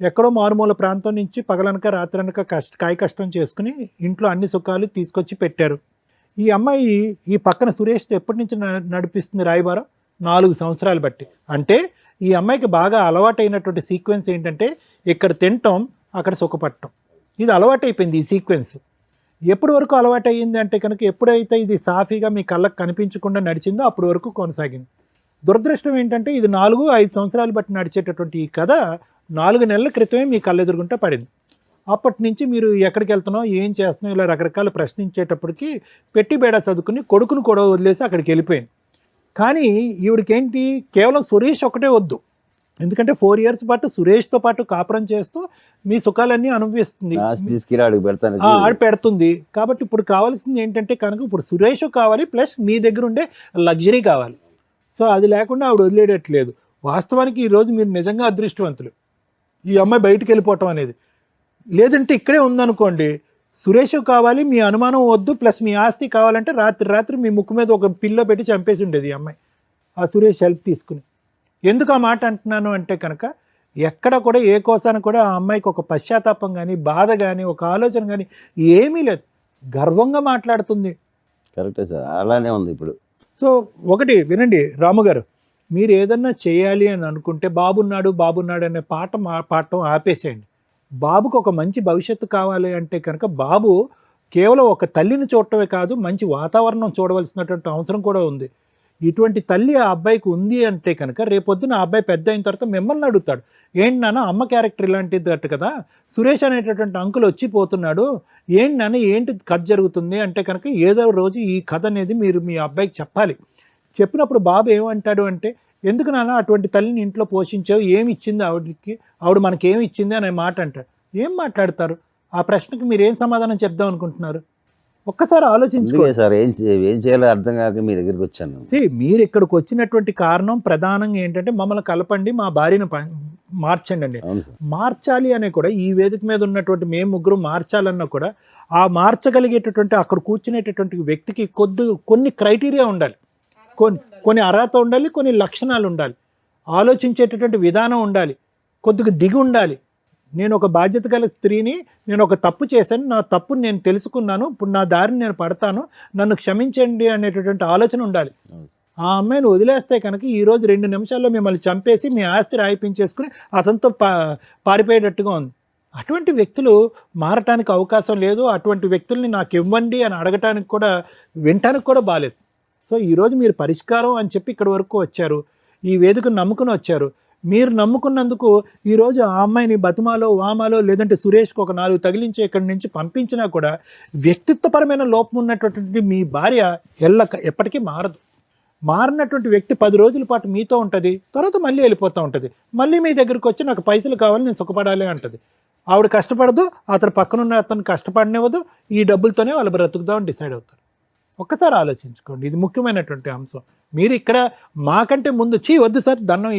ఎక్కడో మారుమూల ప్రాంతం నుంచి పగలనక రాత్రనక కాయ కష్టం చేసుకుని ఇంట్లో అన్ని సుఖాలు తీసుకొచ్చి పెట్టారు. ఈ అమ్మాయి ఈ పక్కన సురేష్తో ఎప్పటి నుంచి నడిపిస్తుంది రాయబారం? 4 సంవత్సరాలు బట్టి. అంటే ఈ అమ్మాయికి బాగా అలవాటైనటువంటి సీక్వెన్స్ ఏంటంటే ఇక్కడ తినటం, అక్కడ సుఖపడటం. ఇది అలవాటైపోయింది ఈ సీక్వెన్స్. ఎప్పటి వరకు అలవాటు అయ్యింది అంటే కనుక ఎప్పుడైతే ఇది సాఫీగా మీ కళ్ళకు కనిపించకుండా నడిచిందో అప్పటి వరకు కొనసాగింది. దురదృష్టం ఏంటంటే ఇది 4-5 సంవత్సరాలు బట్టి నడిచేటటువంటి ఈ కథ 4 నెలల క్రితమే మీ కళ్ళెదురుగుంటే పడింది. అప్పటి నుంచి మీరు ఎక్కడికి వెళ్తున్నావు, ఏం చేస్తున్నావు, ఇలా రకరకాల ప్రశ్నించేటప్పటికి పెట్టి బేడా చదువుకుని కొడుకును కూడా వదిలేసి అక్కడికి వెళ్ళిపోయింది. కానీ ఈవిడికేంటి, కేవలం సురేష్ ఒకటే వద్దు. ఎందుకంటే 4 years పాటు సురేష్తో పాటు కాపురం చేస్తూ మీ సుఖాలన్నీ అనుభవిస్తుంది, తీసుకెళ్ళి పెడతాను ఆడ పెడుతుంది. కాబట్టి ఇప్పుడు కావాల్సింది ఏంటంటే కనుక ఇప్పుడు సురేష్ కావాలి ప్లస్ మీ దగ్గర ఉండే లగ్జరీ కావాలి. సో అది లేకుండా ఆవిడ వదిలేయట్లేదు. వాస్తవానికి ఈరోజు మీరు నిజంగా అదృష్టవంతులు, ఈ అమ్మాయి బయటికి వెళ్ళిపోవటం అనేది. లేదంటే ఇక్కడే ఉందనుకోండి, సురేష్ కావాలి, మీ అనుమానం వద్దు, ప్లస్ మీ ఆస్తి కావాలంటే రాత్రి మీ ముక్కు మీద ఒక పిల్లో పెట్టి చంపేసి ఉండేది ఈ అమ్మాయి, ఆ సురేష్ హెల్ప్ తీసుకుని. ఎందుకు ఆ మాట అంటున్నాను అంటే కనుక ఎక్కడ కూడా ఏ కోసాన కూడా ఆ అమ్మాయికి ఒక పశ్చాత్తాపం కానీ, బాధ కానీ, ఒక ఆలోచన కానీ ఏమీ లేదు. గర్వంగా మాట్లాడుతుంది. కరెక్టే సార్, అలానే ఉంది ఇప్పుడు. సో ఒకటి వినండి రాము గారు, మీరు ఏదన్నా చేయాలి అని అనుకుంటే బాబున్నాడు అనే పాఠం ఆపేసేయండి. బాబుకు ఒక మంచి భవిష్యత్తు కావాలి అంటే కనుక బాబు కేవలం ఒక తల్లిని చూడటమే కాదు, మంచి వాతావరణం చూడవలసినటువంటి అవసరం కూడా ఉంది. ఇటువంటి తల్లి ఆ అబ్బాయికి ఉంది అంటే కనుక రేపొద్దున ఆ అబ్బాయి పెద్ద అయిన తర్వాత మిమ్మల్ని అడుగుతాడు, ఏంటి నాన్న అమ్మ క్యారెక్టర్ ఇలాంటిది అట్టు కదా, సురేష్ అనేటటువంటి అంకుల్ వచ్చిపోతున్నాడు, ఏంటి నాన్న ఏంటి కథ జరుగుతుంది అంటే కనుక ఏదో రోజు ఈ కథ అనేది మీరు మీ అబ్బాయికి చెప్పాలి. చెప్పినప్పుడు బాబు ఏమంటాడు అంటే, ఎందుకు నాన్న అటువంటి తల్లిని ఇంట్లో పోషించావు, ఏమి ఇచ్చింది ఆవిడకి, ఆవిడ మనకేమి ఇచ్చింది అనే మాట అంటాడు. ఏం మాట్లాడతారు? ఆ ప్రశ్నకు మీరు ఏం సమాధానం చెప్దాం అనుకుంటున్నారు? ఒక్కసారి ఆలోచించుకోండి సార్. ఏం చేయాలో అర్థం కాక మీ దగ్గరికి వచ్చాను. మీరు ఇక్కడికి వచ్చినటువంటి కారణం ప్రధానంగా ఏంటంటే మమ్మల్ని కలపండి, మా భార్యను మార్చండి అండి. మార్చాలి అనే కూడా ఈ వేదిక మీద ఉన్నటువంటి మేము ముగ్గురు మార్చాలన్నా కూడా ఆ మార్చగలిగేటటువంటి అక్కడ కూర్చునేటటువంటి వ్యక్తికి కొన్ని క్రైటీరియా ఉండాలి, కొన్ని అర్హత ఉండాలి, కొన్ని లక్షణాలు ఉండాలి, ఆలోచించేటటువంటి విధానం ఉండాలి, కొద్దిగా దిగి ఉండాలి. నేను ఒక బాధ్యత గల స్త్రీని, నేను ఒక తప్పు చేశాను, నా తప్పుని నేను తెలుసుకున్నాను, ఇప్పుడు నా దారిని నేను పడతాను, నన్ను క్షమించండి అనేటటువంటి ఆలోచన ఉండాలి. ఆ అమ్మాయిని వదిలేస్తే కనుక ఈరోజు 2 నిమిషాల్లో మిమ్మల్ని చంపేసి మీ ఆస్తి రాయిపించేసుకుని అతనితో పారిపోయేటట్టుగా ఉంది. అటువంటి వ్యక్తులు మారటానికి అవకాశం లేదు. అటువంటి వ్యక్తుల్ని నాకు ఇవ్వండి అని అడగటానికి కూడా వినటానికి కూడా బాలేదు. సో ఈరోజు మీరు పరిష్కారం అని చెప్పి ఇక్కడి వరకు వచ్చారు, ఈ వేదికను నమ్ముకుని వచ్చారు. మీరు నమ్ముకున్నందుకు ఈరోజు ఆ అమ్మాయిని బతిమాలో వామాలో లేదంటే సురేష్కి ఒక 4 తగిలించి ఇక్కడి నుంచి పంపించినా కూడా వ్యక్తిత్వపరమైన లోపం ఉన్నటువంటి మీ భార్య ఎప్పటికీ మారదు. మారినటువంటి వ్యక్తి 10 రోజుల పాటు మీతో ఉంటుంది, తర్వాత మళ్ళీ వెళ్ళిపోతూ ఉంటుంది. మళ్ళీ మీ దగ్గరికి వచ్చి నాకు పైసలు కావాలి, నేను సుఖపడాలి అంటుంది. ఆవిడ కష్టపడదు, అతను పక్కనున్న అతను కష్టపడనివ్వదు. ఈ డబ్బులతోనే వాళ్ళు బ్రతుకుదామని డిసైడ్ అవుతారు. ఒక్కసారి ఆలోచించుకోండి, ఇది ముఖ్యమైనటువంటి అంశం. మీరు ఇక్కడ మాకంటే ముందు వద్దు సార్ దండం,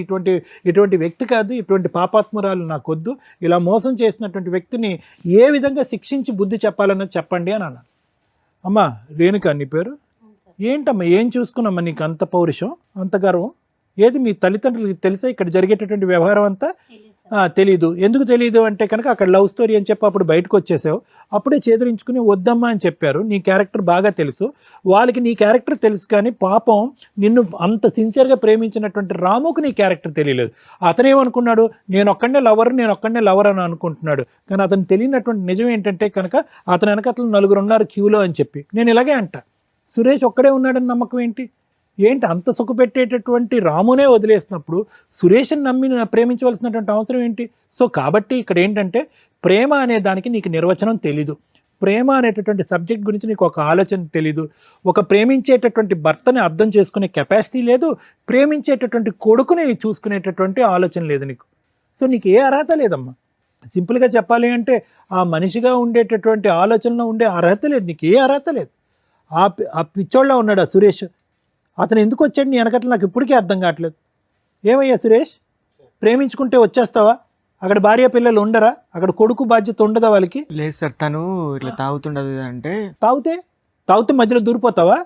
ఇటువంటి వ్యక్తి కాదు, ఇటువంటి పాపాత్మురాలు నాకు వద్దు, ఇలా మోసం చేసినటువంటి వ్యక్తిని ఏ విధంగా శిక్షించి బుద్ధి చెప్పాలన్నది చెప్పండి అని అన్నాను. అమ్మా రేణుక నీ పేరు ఏంటమ్మా, ఏం చూసుకున్నామ్మా నీకు అంత పౌరుషం, అంత గర్వం? ఏది మీ తల్లిదండ్రులకి తెలుసా ఇక్కడ జరిగేటటువంటి వ్యవహారం అంతా? తెలీదు. ఎందుకు తెలీదు అంటే కనుక అక్కడ లవ్ స్టోరీ అని చెప్పి అప్పుడు బయటకు వచ్చేసావు, అప్పుడే చేదరించుకుని వద్దమ్మా అని చెప్పారు. నీ క్యారెక్టర్ బాగా తెలుసు, వాళ్ళకి నీ క్యారెక్టర్ తెలుసు, కానీ పాపం నిన్ను అంత సిన్సియర్గా ప్రేమించినటువంటి రాముకు నీ క్యారెక్టర్ తెలియలేదు. అతనేమనుకున్నాడు, నేను ఒక్కడే లవర్ అని అనుకుంటున్నాడు. కానీ అతను తెలియనటువంటి నిజం ఏంటంటే కనుక అతని వెనకతలు 4 ఉన్నారు క్యూలో అని చెప్పి. నేను ఇలాగే అంట, సురేష్ ఒక్కడే ఉన్నాడని నమ్మకం ఏంటి? అంత సుఖపెట్టేటటువంటి రామునే వదిలేసినప్పుడు సురేష్ని నమ్మి ప్రేమించవలసినటువంటి అవసరం ఏంటి? సో కాబట్టి ఇక్కడ ఏంటంటే ప్రేమ అనే దానికి నీకు నిర్వచనం తెలీదు, ప్రేమ అనేటటువంటి సబ్జెక్ట్ గురించి నీకు ఒక ఆలోచన తెలీదు, ఒక ప్రేమించేటటువంటి భర్తని అర్థం చేసుకునే కెపాసిటీ లేదు, ప్రేమించేటటువంటి కొడుకుని చూసుకునేటటువంటి ఆలోచన లేదు నీకు. సో నీకు ఏ అర్హత లేదమ్మా. సింపుల్గా చెప్పాలి అంటే ఆ మనిషిగా ఉండేటటువంటి ఆలోచనలో ఉండే అర్హత లేదు, నీకు ఏ అర్హత లేదు. ఆ పిచ్చోళ్ళ ఉన్నాడు ఆ సురేష్, అతను ఎందుకు వచ్చాడు నీ వెనకట్ల నాకు ఇప్పటికీ అర్థం కావట్లేదు. ఏమయ్యా సురేష్, ప్రేమించుకుంటే వచ్చేస్తావా? అక్కడ భార్య పిల్లలు ఉండరా? అక్కడ కొడుకు బాధ్యత ఉండదా వాళ్ళకి? లేదు సార్, తను ఇట్లా తాగుతుండదు అంటే. తాగితే మధ్యలో దూరిపోతావా?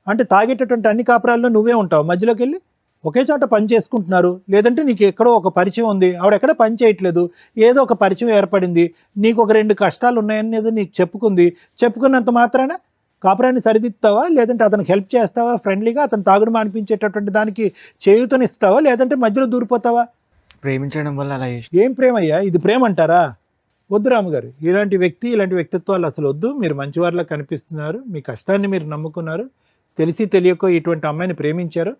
అంటే తాగేటటువంటి అన్ని కాపురాల్లో నువ్వే ఉంటావు మధ్యలోకి వెళ్ళి? ఒకే చోట పని చేసుకుంటున్నారు, లేదంటే నీకు ఎక్కడో ఒక పరిచయం ఉంది, ఆవిడ ఎక్కడ పని చేయట్లేదు, ఏదో ఒక పరిచయం ఏర్పడింది, నీకు ఒక 2 కష్టాలు ఉన్నాయనేది నీకు చెప్పుకున్నంత మాత్రాన కాపురాన్ని సరిదిద్దుతావా? లేదంటే అతనికి హెల్ప్ చేస్తావా ఫ్రెండ్లీగా? అతను తాగుడు మానిపించేటటువంటి దానికి చేయూతనిస్తావా? లేదంటే మధ్యలో దూరిపోతావా? ప్రేమించడం వల్ల అలా చేసి. ఏం ప్రేమయ్యా ఇది? ప్రేమ అంటారా? వద్దు రాముగారు, ఇలాంటి వ్యక్తిత్వాలు అసలు వద్దు. మీరు మంచివారిలా కనిపిస్తున్నారు, మీ కష్టాన్ని మీరు నమ్ముకున్నారు, తెలిసి తెలియకో ఇటువంటి అమ్మాయిని ప్రేమించారు.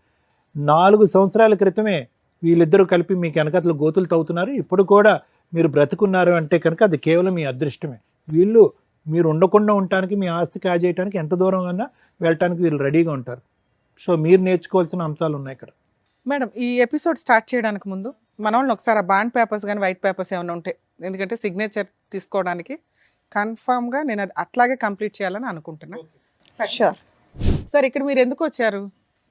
4 సంవత్సరాల క్రితమే వీళ్ళిద్దరూ కలిపి మీకు వెనకతలు గోతులు తవ్వుతున్నారు. ఇప్పుడు కూడా మీరు బ్రతుకున్నారు అంటే కనుక అది కేవలం మీ అదృష్టమే. వీళ్ళు మీరు ఉండకుండా ఉండటానికి, మీ ఆస్తి కాజేయడానికి ఎంత దూరం అన్నా వెళ్ళటానికి వీళ్ళు రెడీగా ఉంటారు. సో మీరు నేర్చుకోవాల్సిన అంశాలు ఉన్నాయి ఇక్కడ. మేడం, ఈ ఎపిసోడ్ స్టార్ట్ చేయడానికి ముందు మన వాళ్ళని ఒకసారి ఆ బాండ్ పేపర్స్ కానీ వైట్ పేపర్స్ ఏమైనా ఉంటాయి, ఎందుకంటే సిగ్నేచర్ తీసుకోవడానికి కన్ఫామ్గా నేను అది అట్లాగే కంప్లీట్ చేయాలని అనుకుంటున్నా. షూర్. సార్, ఇక్కడ మీరు ఎందుకు వచ్చారు?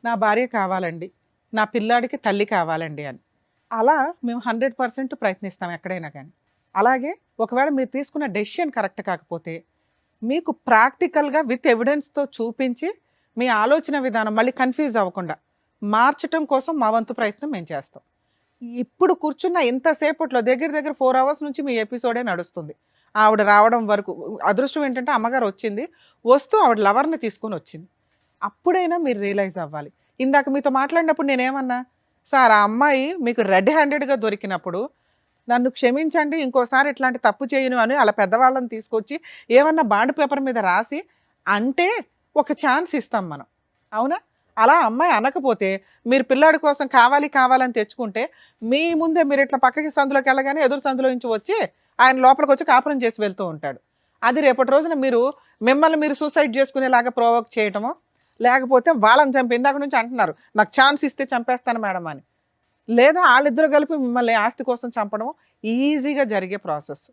నా భార్య కావాలండి, నా పిల్లాడికి తల్లి కావాలండి అని. అలా మేము 100% ప్రయత్నిస్తాం ఎక్కడైనా కానీ. అలాగే ఒకవేళ మీరు తీసుకున్న డెసిషన్ కరెక్ట్ కాకపోతే మీకు ప్రాక్టికల్గా విత్ ఎవిడెన్స్తో చూపించి మీ ఆలోచన విధానం మళ్ళీ కన్ఫ్యూజ్ అవ్వకుండా మార్చడం కోసం మా వంతు ప్రయత్నం మేము చేస్తాం. ఇప్పుడు కూర్చున్న ఇంతసేపట్లో దగ్గర 4 hours నుంచి మీ ఎపిసోడే నడుస్తుంది. ఆవిడ రావడం వరకు అదృష్టం ఏంటంటే అమ్మగారు వచ్చింది, వస్తూ ఆవిడ లవర్ని తీసుకొని వచ్చింది. అప్పుడైనా మీరు రియలైజ్ అవ్వాలి. ఇందాక మీతో మాట్లాడినప్పుడు నేనేమన్నా, సార్ ఆ అమ్మాయి మీకు రెడ్ హ్యాండెడ్గా దొరికినప్పుడు నన్ను క్షమించండి, ఇంకోసారి ఇట్లాంటి తప్పు చేయను అని అలా పెద్దవాళ్ళని తీసుకొచ్చి ఏమన్నా బాండ్ పేపర్ మీద రాసి అంటే ఒక ఛాన్స్ ఇస్తాం మనం, అవునా? అలా అమ్మాయి అనకపోతే మీరు పిల్లాడి కోసం కావాలని తెచ్చుకుంటే మీ ముందే మీరు ఇట్లా పక్కకి సందులోకి వెళ్ళగానే ఎదురు సందులో నుంచి వచ్చి ఆయన లోపలికి వచ్చి కాపురం చేసి వెళ్తూ ఉంటాడు. అది రేపటి రోజున మిమ్మల్ని మీరు సూసైడ్ చేసుకునేలాగా ప్రొవోక్ చేయటమో, లేకపోతే వాళ్ళని చంపి ఇందాక నుంచి అంటున్నారు నాకు ఛాన్స్ ఇస్తే చంపేస్తాను మేడం అని, లేదా వాళ్ళిద్దరు కలిపి మిమ్మల్ని ఆస్తి కోసం చంపడం ఈజీగా జరిగే ప్రాసెస్.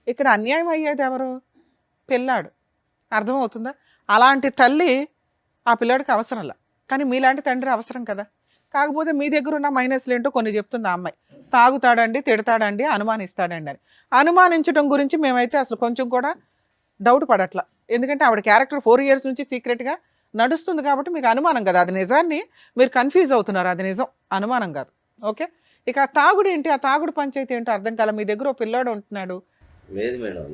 ఇక్కడ అన్యాయం అయ్యేది ఎవరు? పిల్లాడు. అర్థమవుతుందా? అలాంటి తల్లి ఆ పిల్లాడికి అవసరంలా, కానీ మీలాంటి తండ్రి అవసరం కదా. కాకపోతే మీ దగ్గర ఉన్న మైనస్లు ఏంటో కొన్ని చెప్తుంది ఆ అమ్మాయి. తాగుతాడండి, తిడతాడండి, అనుమానిస్తాడండి అని. అనుమానించడం గురించి మేమైతే అసలు కొంచెం కూడా డౌట్ పడట్లా, ఎందుకంటే ఆవిడ క్యారెక్టర్ 4 years నుంచి సీక్రెట్గా నడుస్తుంది కాబట్టి మీకు అనుమానం కదా. అది నిజాన్ని మీరు కన్ఫ్యూజ్ అవుతున్నారు, అది నిజం, అనుమానం కాదు. ఓకే, ఇక ఆ తాగుడు ఏంటి, ఆ తాగుడు పంచాయతీ ఏంటో అర్థం కాల. మీ దగ్గర ఓ పిల్లాడు ఉంటున్నాడు. లేదు మేడం,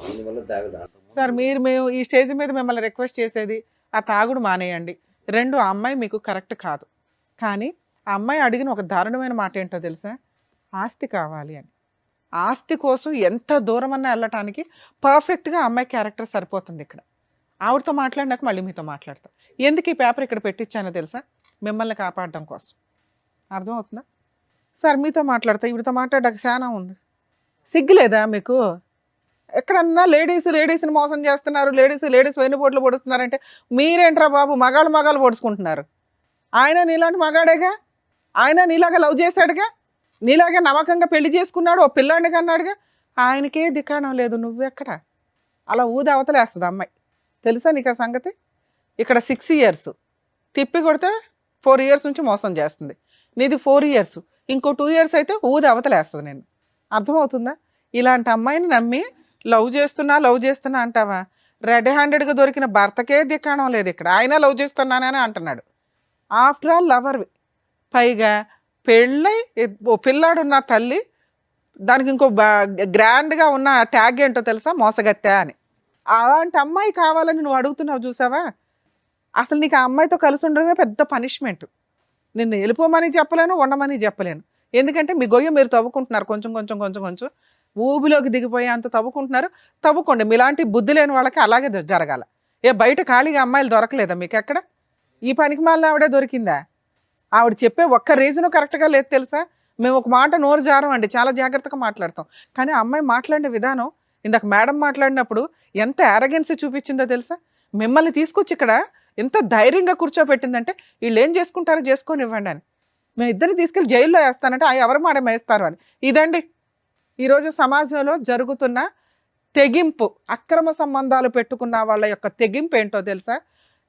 దీనివల్ల తాగుడు. సార్ మేము ఈ స్టేజ్ మీద మిమ్మల్ని రిక్వెస్ట్ చేసేది ఆ తాగుడు మానేయండి. రెండు, ఆ అమ్మాయి మీకు కరెక్ట్ కాదు. కానీ ఆ అమ్మాయి అడిగిన ఒక దారుణమైన మాట ఏంటో తెలుసా? ఆస్తి కావాలి అని. ఆస్తి కోసం ఎంత దూరమన్నా వెళ్ళటానికి పర్ఫెక్ట్గా అమ్మాయి క్యారెక్టర్ సరిపోతుంది ఇక్కడ. ఆవిడతో మాట్లాడినాక మళ్ళీ మీతో మాట్లాడతా. ఎందుకు ఈ పేపర్ ఇక్కడ పెట్టించానో తెలుసా? మిమ్మల్ని కాపాడడం కోసం. అర్థమవుతుందా? సార్ మీతో మాట్లాడతా, ఈవిడతో మాట్లాడడానికి చాలా ఉంది. సిగ్గులేదా మీకు? ఎక్కడన్నా లేడీస్ని మోసం చేస్తున్నారు, లేడీస్ వెన్నుపోట్లు పొడుస్తున్నారంటే మీరేంట్రా బాబు మగాళ్ళు పొడుచుకుంటున్నారు? ఆయన నీలాంటి మగాడేగా, ఆయన నీలాగా లవ్ చేశాడుగా, నీలాగా నమ్మకంగా పెళ్లి చేసుకున్నాడు, ఓ పిల్లాడిని కన్నాడుగా. ఆయనకే దిక్కాణం లేదు, నువ్వెక్కడ? అలా ఊది అవతలేస్తుంది అమ్మాయి. తెలుసా నీకు ఆ సంగతి? ఇక్కడ 6 years తిప్పి కొడితే 4 years నుంచి మోసం చేస్తుంది. నీది 4 years, ఇంకో 2 years అయితే ఊది అవతలేస్తుంది నేను. అర్థమవుతుందా? ఇలాంటి అమ్మాయిని నమ్మి లవ్ చేస్తున్నా అంటావా? రెడ్ హ్యాండెడ్గా దొరికిన భర్తకే దిక్కాణం లేదు ఇక్కడ. ఆయన లవ్ చేస్తున్నానని అంటున్నాడు. ఆఫ్టర్ ఆల్ లవర్వి. పైగా పెళ్ళై ఓ పిల్లాడున్న తల్లి, దానికి ఇంకో గ్రాండ్గా ఉన్న ట్యాగ్ ఏంటో తెలుసా? మోసగత్తె అని. అలాంటి అమ్మాయి కావాలని నువ్వు అడుగుతున్నావు చూసావా? అసలు నీకు ఆ అమ్మాయితో కలిసి ఉండడమే పెద్ద పనిష్మెంట్. నిన్ను వెళ్ళిపోమని చెప్పలేను, ఉండమని చెప్పలేను. ఎందుకంటే మీ గొయ్య మీరు తవ్వుకుంటున్నారు, కొంచెం ఊబిలోకి దిగిపోయి అంత తవ్వుకోండి. మీలాంటి బుద్ధి లేని వాళ్ళకి అలాగే జరగాల. బయట ఖాళీగా అమ్మాయిలు దొరకలేదా మీకు ఎక్కడ? ఈ పనికి మాలిన ఆవిడే దొరికిందా? ఆవిడ చెప్పే ఒక్క రీజను కరెక్ట్గా లేదు తెలుసా? మేము ఒక మాట నోరు జారం అండి, చాలా జాగ్రత్తగా మాట్లాడతాం. కానీ అమ్మాయి మాట్లాడిన విధానం, ఇందాక మేడం మాట్లాడినప్పుడు ఎంత యారగెన్సీ చూపించిందో తెలుసా? మిమ్మల్ని తీసుకొచ్చి ఇక్కడ ఎంత ధైర్యంగా కూర్చోబెట్టిందంటే వీళ్ళు ఏం చేసుకుంటారో చేసుకొని ఇవ్వండి అని. మేము ఇద్దరిని తీసుకెళ్ళి జైల్లో వేస్తానంటే ఎవరు మాట వేస్తారు అని. ఇదండి ఈరోజు సమాజంలో జరుగుతున్న తెగింపు. అక్రమ సంబంధాలు పెట్టుకున్న వాళ్ళ యొక్క తెగింపు ఏంటో తెలుసా?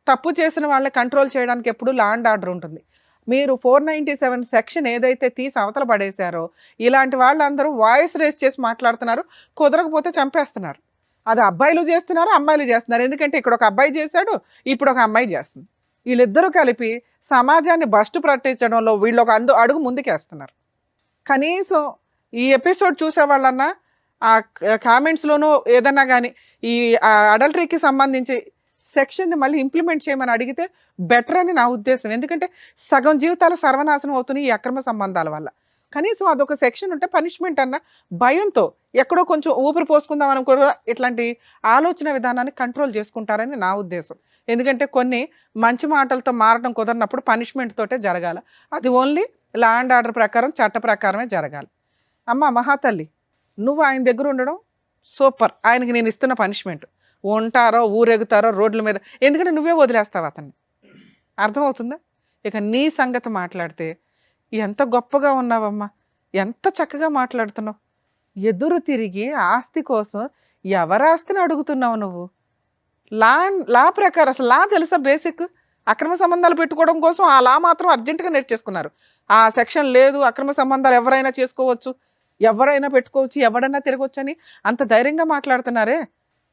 తప్పు చేసిన వాళ్ళని కంట్రోల్ చేయడానికి ఎప్పుడు లా అండ్ ఆర్డర్ ఉంటుంది. మీరు 497 సెక్షన్ ఏదైతే తీసి అవతల పడేశారో, ఇలాంటి వాళ్ళందరూ వాయిస్ రేస్ చేసి మాట్లాడుతున్నారు, కుదరకపోతే చంపేస్తున్నారు. అది అబ్బాయిలు చేస్తున్నారు, అమ్మాయిలు చేస్తున్నారు. ఎందుకంటే ఇక్కడ ఒక అబ్బాయి చేశాడు, ఇప్పుడు ఒక అమ్మాయి చేస్తుంది. వీళ్ళిద్దరూ కలిపి సమాజాన్ని బస్టు పట్టించడంలో వీళ్ళు ఒక అడుగు ముందుకేస్తున్నారు. కనీసం ఈ ఎపిసోడ్ చూసే వాళ్ళన్నా ఆ కామెంట్స్లోనూ ఏదన్నా కానీ ఈ అడల్టరీకి సంబంధించి సెక్షన్ని మళ్ళీ ఇంప్లిమెంట్ చేయమని అడిగితే బెటర్ అని నా ఉద్దేశం. ఎందుకంటే సగం జీవితాలు సర్వనాశనం అవుతున్నాయి ఈ అక్రమ సంబంధాల వల్ల. కనీసం అదొక సెక్షన్ ఉంటే పనిష్మెంట్ అన్న భయంతో ఎక్కడో కొంచెం ఊపిరి పోసుకుందాం అని కూడా ఇట్లాంటి ఆలోచన విధానాన్ని కంట్రోల్ చేసుకుంటారని నా ఉద్దేశం. ఎందుకంటే కొన్ని మంచి మాటలతో మారడం కుదరినప్పుడు పనిష్మెంట్ తోటే జరగాలి. అది ఓన్లీ లా అండ్ ఆర్డర్ ప్రకారం, చట్ట ప్రకారమే జరగాలి. అమ్మ మహాతల్లి, నువ్వు ఆయన దగ్గర ఉండడం సూపర్. ఆయనకి నేను ఇస్తున్న పనిష్మెంట్. ఉంటారో ఊరెగుతారో రోడ్ల మీద, ఎందుకంటే నువ్వే వదిలేస్తావు అతన్ని. అర్థమవుతుందా? ఇక నీ సంగతి మాట్లాడితే ఎంత గొప్పగా ఉన్నావమ్మా, ఎంత చక్కగా మాట్లాడుతున్నావు. ఎదురు తిరిగి ఆస్తి కోసం ఎవరి ఆస్తిని అడుగుతున్నావు నువ్వు? లా ప్రకారం అసలు లా తెలుసా? బేసిక్ అక్రమ సంబంధాలు పెట్టుకోవడం కోసం ఆ లా మాత్రం అర్జెంటుగా నేర్చేసుకున్నారు. ఆ సెక్షన్ లేదు, అక్రమ సంబంధాలు ఎవరైనా చేసుకోవచ్చు, ఎవరైనా పెట్టుకోవచ్చు, ఎవడైనా తిరగవచ్చు అని అంత ధైర్యంగా మాట్లాడుతున్నారే.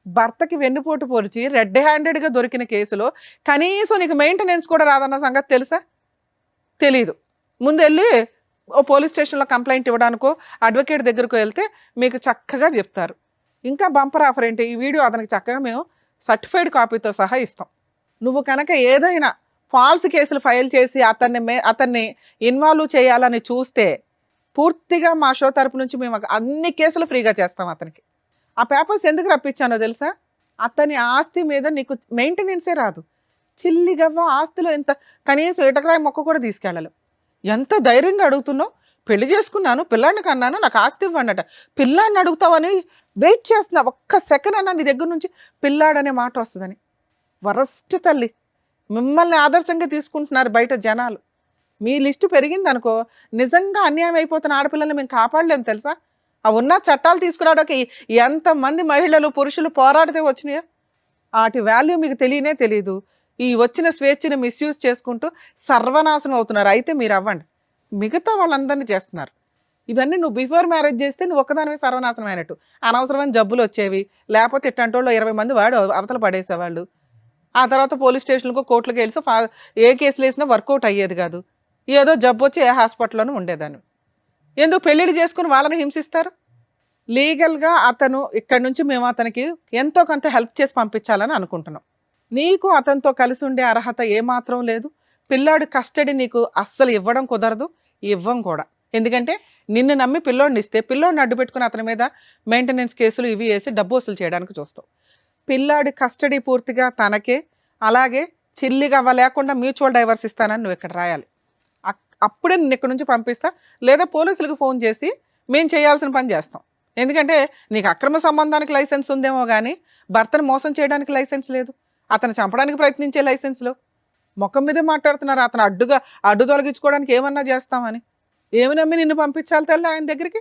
భర్తకి వెన్నుపోటు పొడిచి రెడ్ హ్యాండెడ్గా దొరికిన కేసులో కనీసం నీకు మెయింటెనెన్స్ కూడా రాదన్న సంగతి తెలుసా? తెలీదు. ముందు వెళ్ళి ఓ పోలీస్ స్టేషన్లో కంప్లైంట్ ఇవ్వడానికో అడ్వకేట్ దగ్గరకు వెళ్తే మీకు చక్కగా చెప్తారు. ఇంకా బంపర్ ఆఫర్ ఏంటి, ఈ వీడియో అతనికి చక్కగా మేము సర్టిఫైడ్ కాపీతో సహా ఇస్తాం. నువ్వు కనుక ఏదైనా ఫాల్స్ కేసులు ఫైల్ చేసి అతన్ని ఇన్వాల్వ్ చేయాలని చూస్తే పూర్తిగా మా షో తరపు నుంచి మేము అన్ని కేసులు ఫ్రీగా చేస్తాం అతనికి. ఆ పేపర్స్ ఎందుకు రప్పించానో తెలుసా? అతని ఆస్తి మీద నీకు మెయింటెనెన్సే రాదు. చిల్లిగవ్వ ఆస్తిలో ఎంత కనీసం ఇటకరాయి మొక్క కూడా తీసుకెళ్ళలేవు. ఎంత ధైర్యంగా అడుగుతున్నావు? పెళ్లి చేసుకున్నాను, పిల్లాడిని కన్నాను, నాకు ఆస్తి ఇవ్వండి అట. పిల్లాడిని అడుగుతావని వెయిట్ చేస్తున్నా. ఒక్క సెకండ్ అన్నా నీ దగ్గర నుంచి పిల్లాడనే మాట వస్తుందని. వరస్ట్ తల్లి, మిమ్మల్ని ఆదర్శంగా తీసుకుంటున్నారు బయట జనాలు. మీ లిస్టు పెరిగింది అనుకో, నిజంగా అన్యాయం అయిపోతున్న ఆడపిల్లల్ని మేము కాపాడలేము తెలుసా? ఆ ఉన్న చట్టాలు తీసుకురావడానికి ఎంతమంది మహిళలు పురుషులు పోరాడితే వచ్చినాయో వాటి వాల్యూ మీకు తెలియనే తెలియదు. ఈ వచ్చిన స్వేచ్ఛని మిస్యూజ్ చేసుకుంటూ సర్వనాశనం అవుతున్నారు. అయితే మీరు అవ్వండి, మిగతా వాళ్ళందరినీ చేస్తున్నారు. ఇవన్నీ నువ్వు బిఫోర్ మ్యారేజ్ చేస్తే నువ్వు ఒక్కదానివే సర్వనాశనం అయినట్టు. అనవసరమైన జబ్బులు వచ్చేవి, లేకపోతే ఇట్లాంటి వాళ్ళు 20 మంది వాడు అవతల పడేసేవాళ్ళు. ఆ తర్వాత పోలీస్ స్టేషన్లకు కోర్టులకు వెళ్ళి ఏ కేసులు వేసినా వర్కౌట్ అయ్యేది కాదు. ఏదో జబ్బు వచ్చి ఏ హాస్పిటల్లోనూ ఉండేదాన్ని. ఎందుకు పెళ్ళిళ్ళు చేసుకుని వాళ్ళని హింసిస్తారు? లీగల్గా అతను ఇక్కడి నుంచి మేము అతనికి ఎంతో కొంత హెల్ప్ చేసి పంపించాలని అనుకుంటున్నాం. నీకు అతనితో కలిసి ఉండే అర్హత ఏమాత్రం లేదు. పిల్లాడి కస్టడీ నీకు అస్సలు ఇవ్వడం కుదరదు, ఇవ్వం కూడా. ఎందుకంటే నిన్ను నమ్మి పిల్లోడిని ఇస్తే పిల్లోడిని అడ్డు పెట్టుకుని అతని మీద మెయింటెనెన్స్ కేసులు ఇవి వేసి డబ్బు వసూలు చేయడానికి చూస్తావు. పిల్లాడి కస్టడీ పూర్తిగా తనకే, అలాగే చిల్లిగా లేకుండా మ్యూచువల్ డైవర్స్ ఇస్తానని నువ్వు ఇక్కడ రాయాలి. అప్పుడే నిన్ను ఇక్కడ నుంచి పంపిస్తా, లేదా పోలీసులకు ఫోన్ చేసి మేము చేయాల్సిన పని చేస్తాం. ఎందుకంటే నీకు అక్రమ సంబంధానికి లైసెన్స్ ఉందేమో కానీ భర్తను మోసం చేయడానికి లైసెన్స్ లేదు, అతను చంపడానికి ప్రయత్నించే లైసెన్స్లో ముఖం మీదే మాట్లాడుతున్నారు. అతను అడ్డు తొలగించుకోవడానికి ఏమన్నా చేస్తామని. ఏమి నమ్మి నిన్ను పంపించాలి తల్లి ఆయన దగ్గరికి?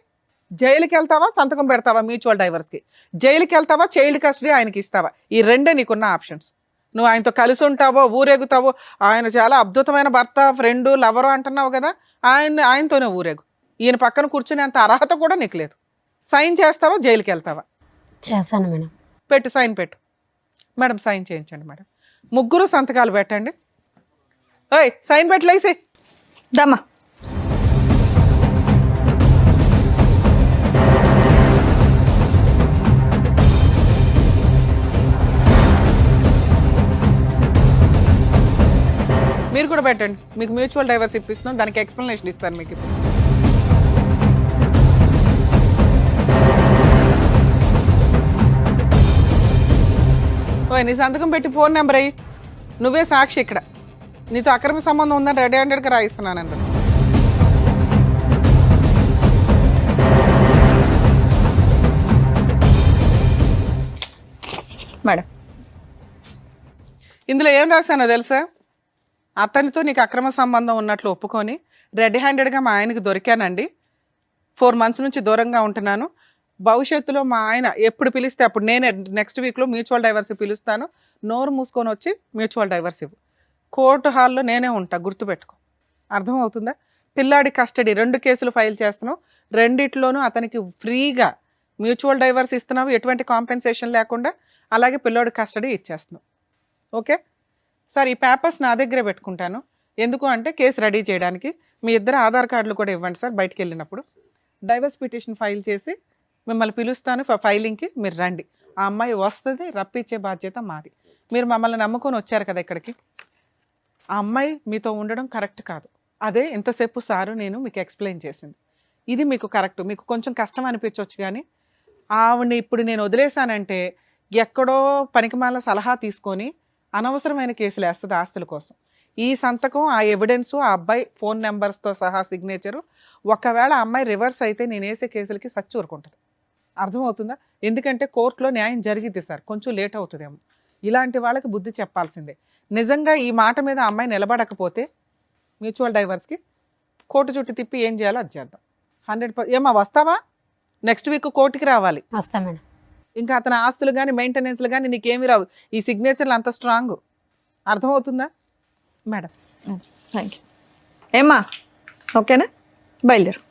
జైలుకి వెళ్తావా, సంతకం పెడతావా మ్యూచువల్ డైవర్స్కి? జైలుకి వెళ్తావా, చైల్డ్ కస్టడీ ఆయనకి ఇస్తావా? ఈ రెండే నీకున్న ఆప్షన్స్. నువ్వు ఆయనతో కలిసి ఉంటావో, ఊరేగుతావో, ఆయన చాలా అద్భుతమైన భర్త, ఫ్రెండు, లవరు అంటున్నావు కదా, ఆయనతోనే ఊరేగు. ఈయన పక్కన కూర్చునే అంత అర్హత కూడా నీకు లేదు. సైన్ చేస్తావా, జైలుకి వెళ్తావా? చేశాను మేడం. పెట్టు, సైన్ పెట్టు మేడం. సైన్ చేయించండి మేడం. ముగ్గురు సంతకాలు పెట్టండి. ఓయ్ సైన్ పెట్టలేసి దమ్మా. మీరు కూడా పెట్టండి. మీకు మ్యూచువల్ డైవర్స్ ఇప్పిస్తున్నాం, దానికి ఎక్స్ప్లెనేషన్ ఇస్తాను మీకు ఇప్పుడు. ఓయ్ నీ సంతకం పెట్టి ఫోన్ నెంబర్ అయ్యి, నువ్వే సాక్షి ఇక్కడ. నీతో అక్రమ సంబంధం ఉందని రెడీ హ్యాండెడ్గా రాయిస్తున్నాను అందరూ. మేడం ఇందులో ఏం రాశానో తెలుసా? అతనితో నీకు అక్రమ సంబంధం ఉన్నట్లు ఒప్పుకొని రెడ్ హ్యాండెడ్గా మా ఆయనకి దొరికానండి, 4 months నుంచి దూరంగా ఉంటున్నాను. భవిష్యత్తులో మా ఆయన ఎప్పుడు పిలిస్తే అప్పుడు నేనే నెక్స్ట్ వీక్లో మ్యూచువల్ డైవర్స్ పిలుస్తాను. నోరు మూసుకొని వచ్చి మ్యూచువల్ డైవర్స్ ఇవ్వు. కోర్టు హాల్లో నేనే ఉంటా, గుర్తుపెట్టుకో. అర్థమవుతుందా? పిల్లాడి కస్టడీ 2 కేసులు ఫైల్ చేస్తున్నావు, రెండిట్లోనూ అతనికి ఫ్రీగా మ్యూచువల్ డైవర్స్ ఇస్తున్నావు, ఎటువంటి కాంపెన్సేషన్ లేకుండా. అలాగే పిల్లాడి కస్టడీ ఇచ్చేస్తున్నావు. ఓకే సార్, ఈ పేపర్స్ నా దగ్గరే పెట్టుకుంటాను. ఎందుకు అంటే కేసు రెడీ చేయడానికి. మీ ఇద్దరు ఆధార్ కార్డులు కూడా ఇవ్వండి సార్. బయటికి వెళ్ళినప్పుడు డైవర్స్ పిటిషన్ ఫైల్ చేసి మిమ్మల్ని పిలుస్తాను ఫైలింగ్కి, మీరు రండి. ఆ అమ్మాయి వస్తుంది, రప్పించే బాధ్యత మాది. మీరు మమ్మల్ని నమ్ముకొని వచ్చారు కదా ఇక్కడికి. ఆ అమ్మాయి మీతో ఉండడం కరెక్ట్ కాదు. అదే ఇంతసేపు సారు నేను మీకు ఎక్స్ప్లెయిన్ చేసింది. ఇది మీకు కరెక్ట్. మీకు కొంచెం కష్టం అనిపించవచ్చు, కానీ ఆవిడని ఇప్పుడు నేను వదిలేశానంటే ఎక్కడో పనికిమాల సలహా తీసుకొని అనవసరమైన కేసులు వేస్తుంది ఆస్తుల కోసం. ఈ సంతకం, ఆ ఎవిడెన్సు, ఆ అబ్బాయి ఫోన్ నెంబర్స్తో సహా సిగ్నేచరు, ఒకవేళ ఆ అమ్మాయి రివర్స్ అయితే నేను వేసే కేసులకి సచ్చి ఊరుకుంటుంది. అర్థమవుతుందా? ఎందుకంటే కోర్టులో న్యాయం జరిగిద్ది సార్, కొంచెం లేట్ అవుతుందేమో. ఇలాంటి వాళ్ళకి బుద్ధి చెప్పాల్సిందే. నిజంగా ఈ మాట మీద ఆ అమ్మాయి నిలబడకపోతే మ్యూచువల్ డైవర్స్కి కోర్టు చుట్టూ తిప్పి ఏం చేయాలో అది చేద్దాం. 100%. ఏమా వస్తావా? నెక్స్ట్ వీక్ కోర్టుకి రావాలి. వస్తా మేడం. ఇంకా అతని ఆస్తులు కానీ మెయింటెనెన్స్లు కానీ నీకేమి రావు. ఈ సిగ్నేచర్లు అంత స్ట్రాంగ్. అర్థమవుతుందా మేడం? Thank you. ఏమ్మా ఓకేనా? బయలుదేరు.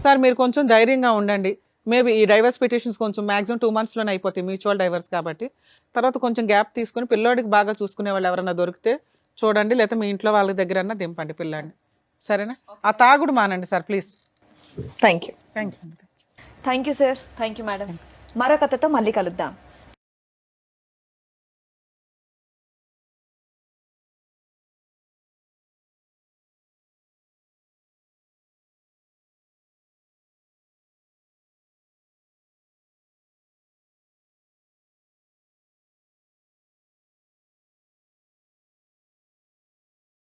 సార్ మీరు కొంచెం ధైర్యంగా ఉండండి. మేబీ ఈ డైవర్స్ పిటిషన్స్ కొంచెం మ్యాక్సిమం 2 monthsలోనే అయిపోతాయి, మ్యూచువల్ డైవర్స్ కాబట్టి. తర్వాత కొంచెం గ్యాప్ తీసుకుని పిల్లోడికి బాగా చూసుకునే వాళ్ళు ఎవరైనా దొరికితే చూడండి, లేకపోతే మీ ఇంట్లో వాళ్ళ దగ్గర దింపండి పిల్లాడిని. సరేనా? ఆ తాగుడు మానండి sir please. Thank you. Thank you. Thank you sir. Thank you madam. మరో కథతో మళ్ళీ కలుద్దాం.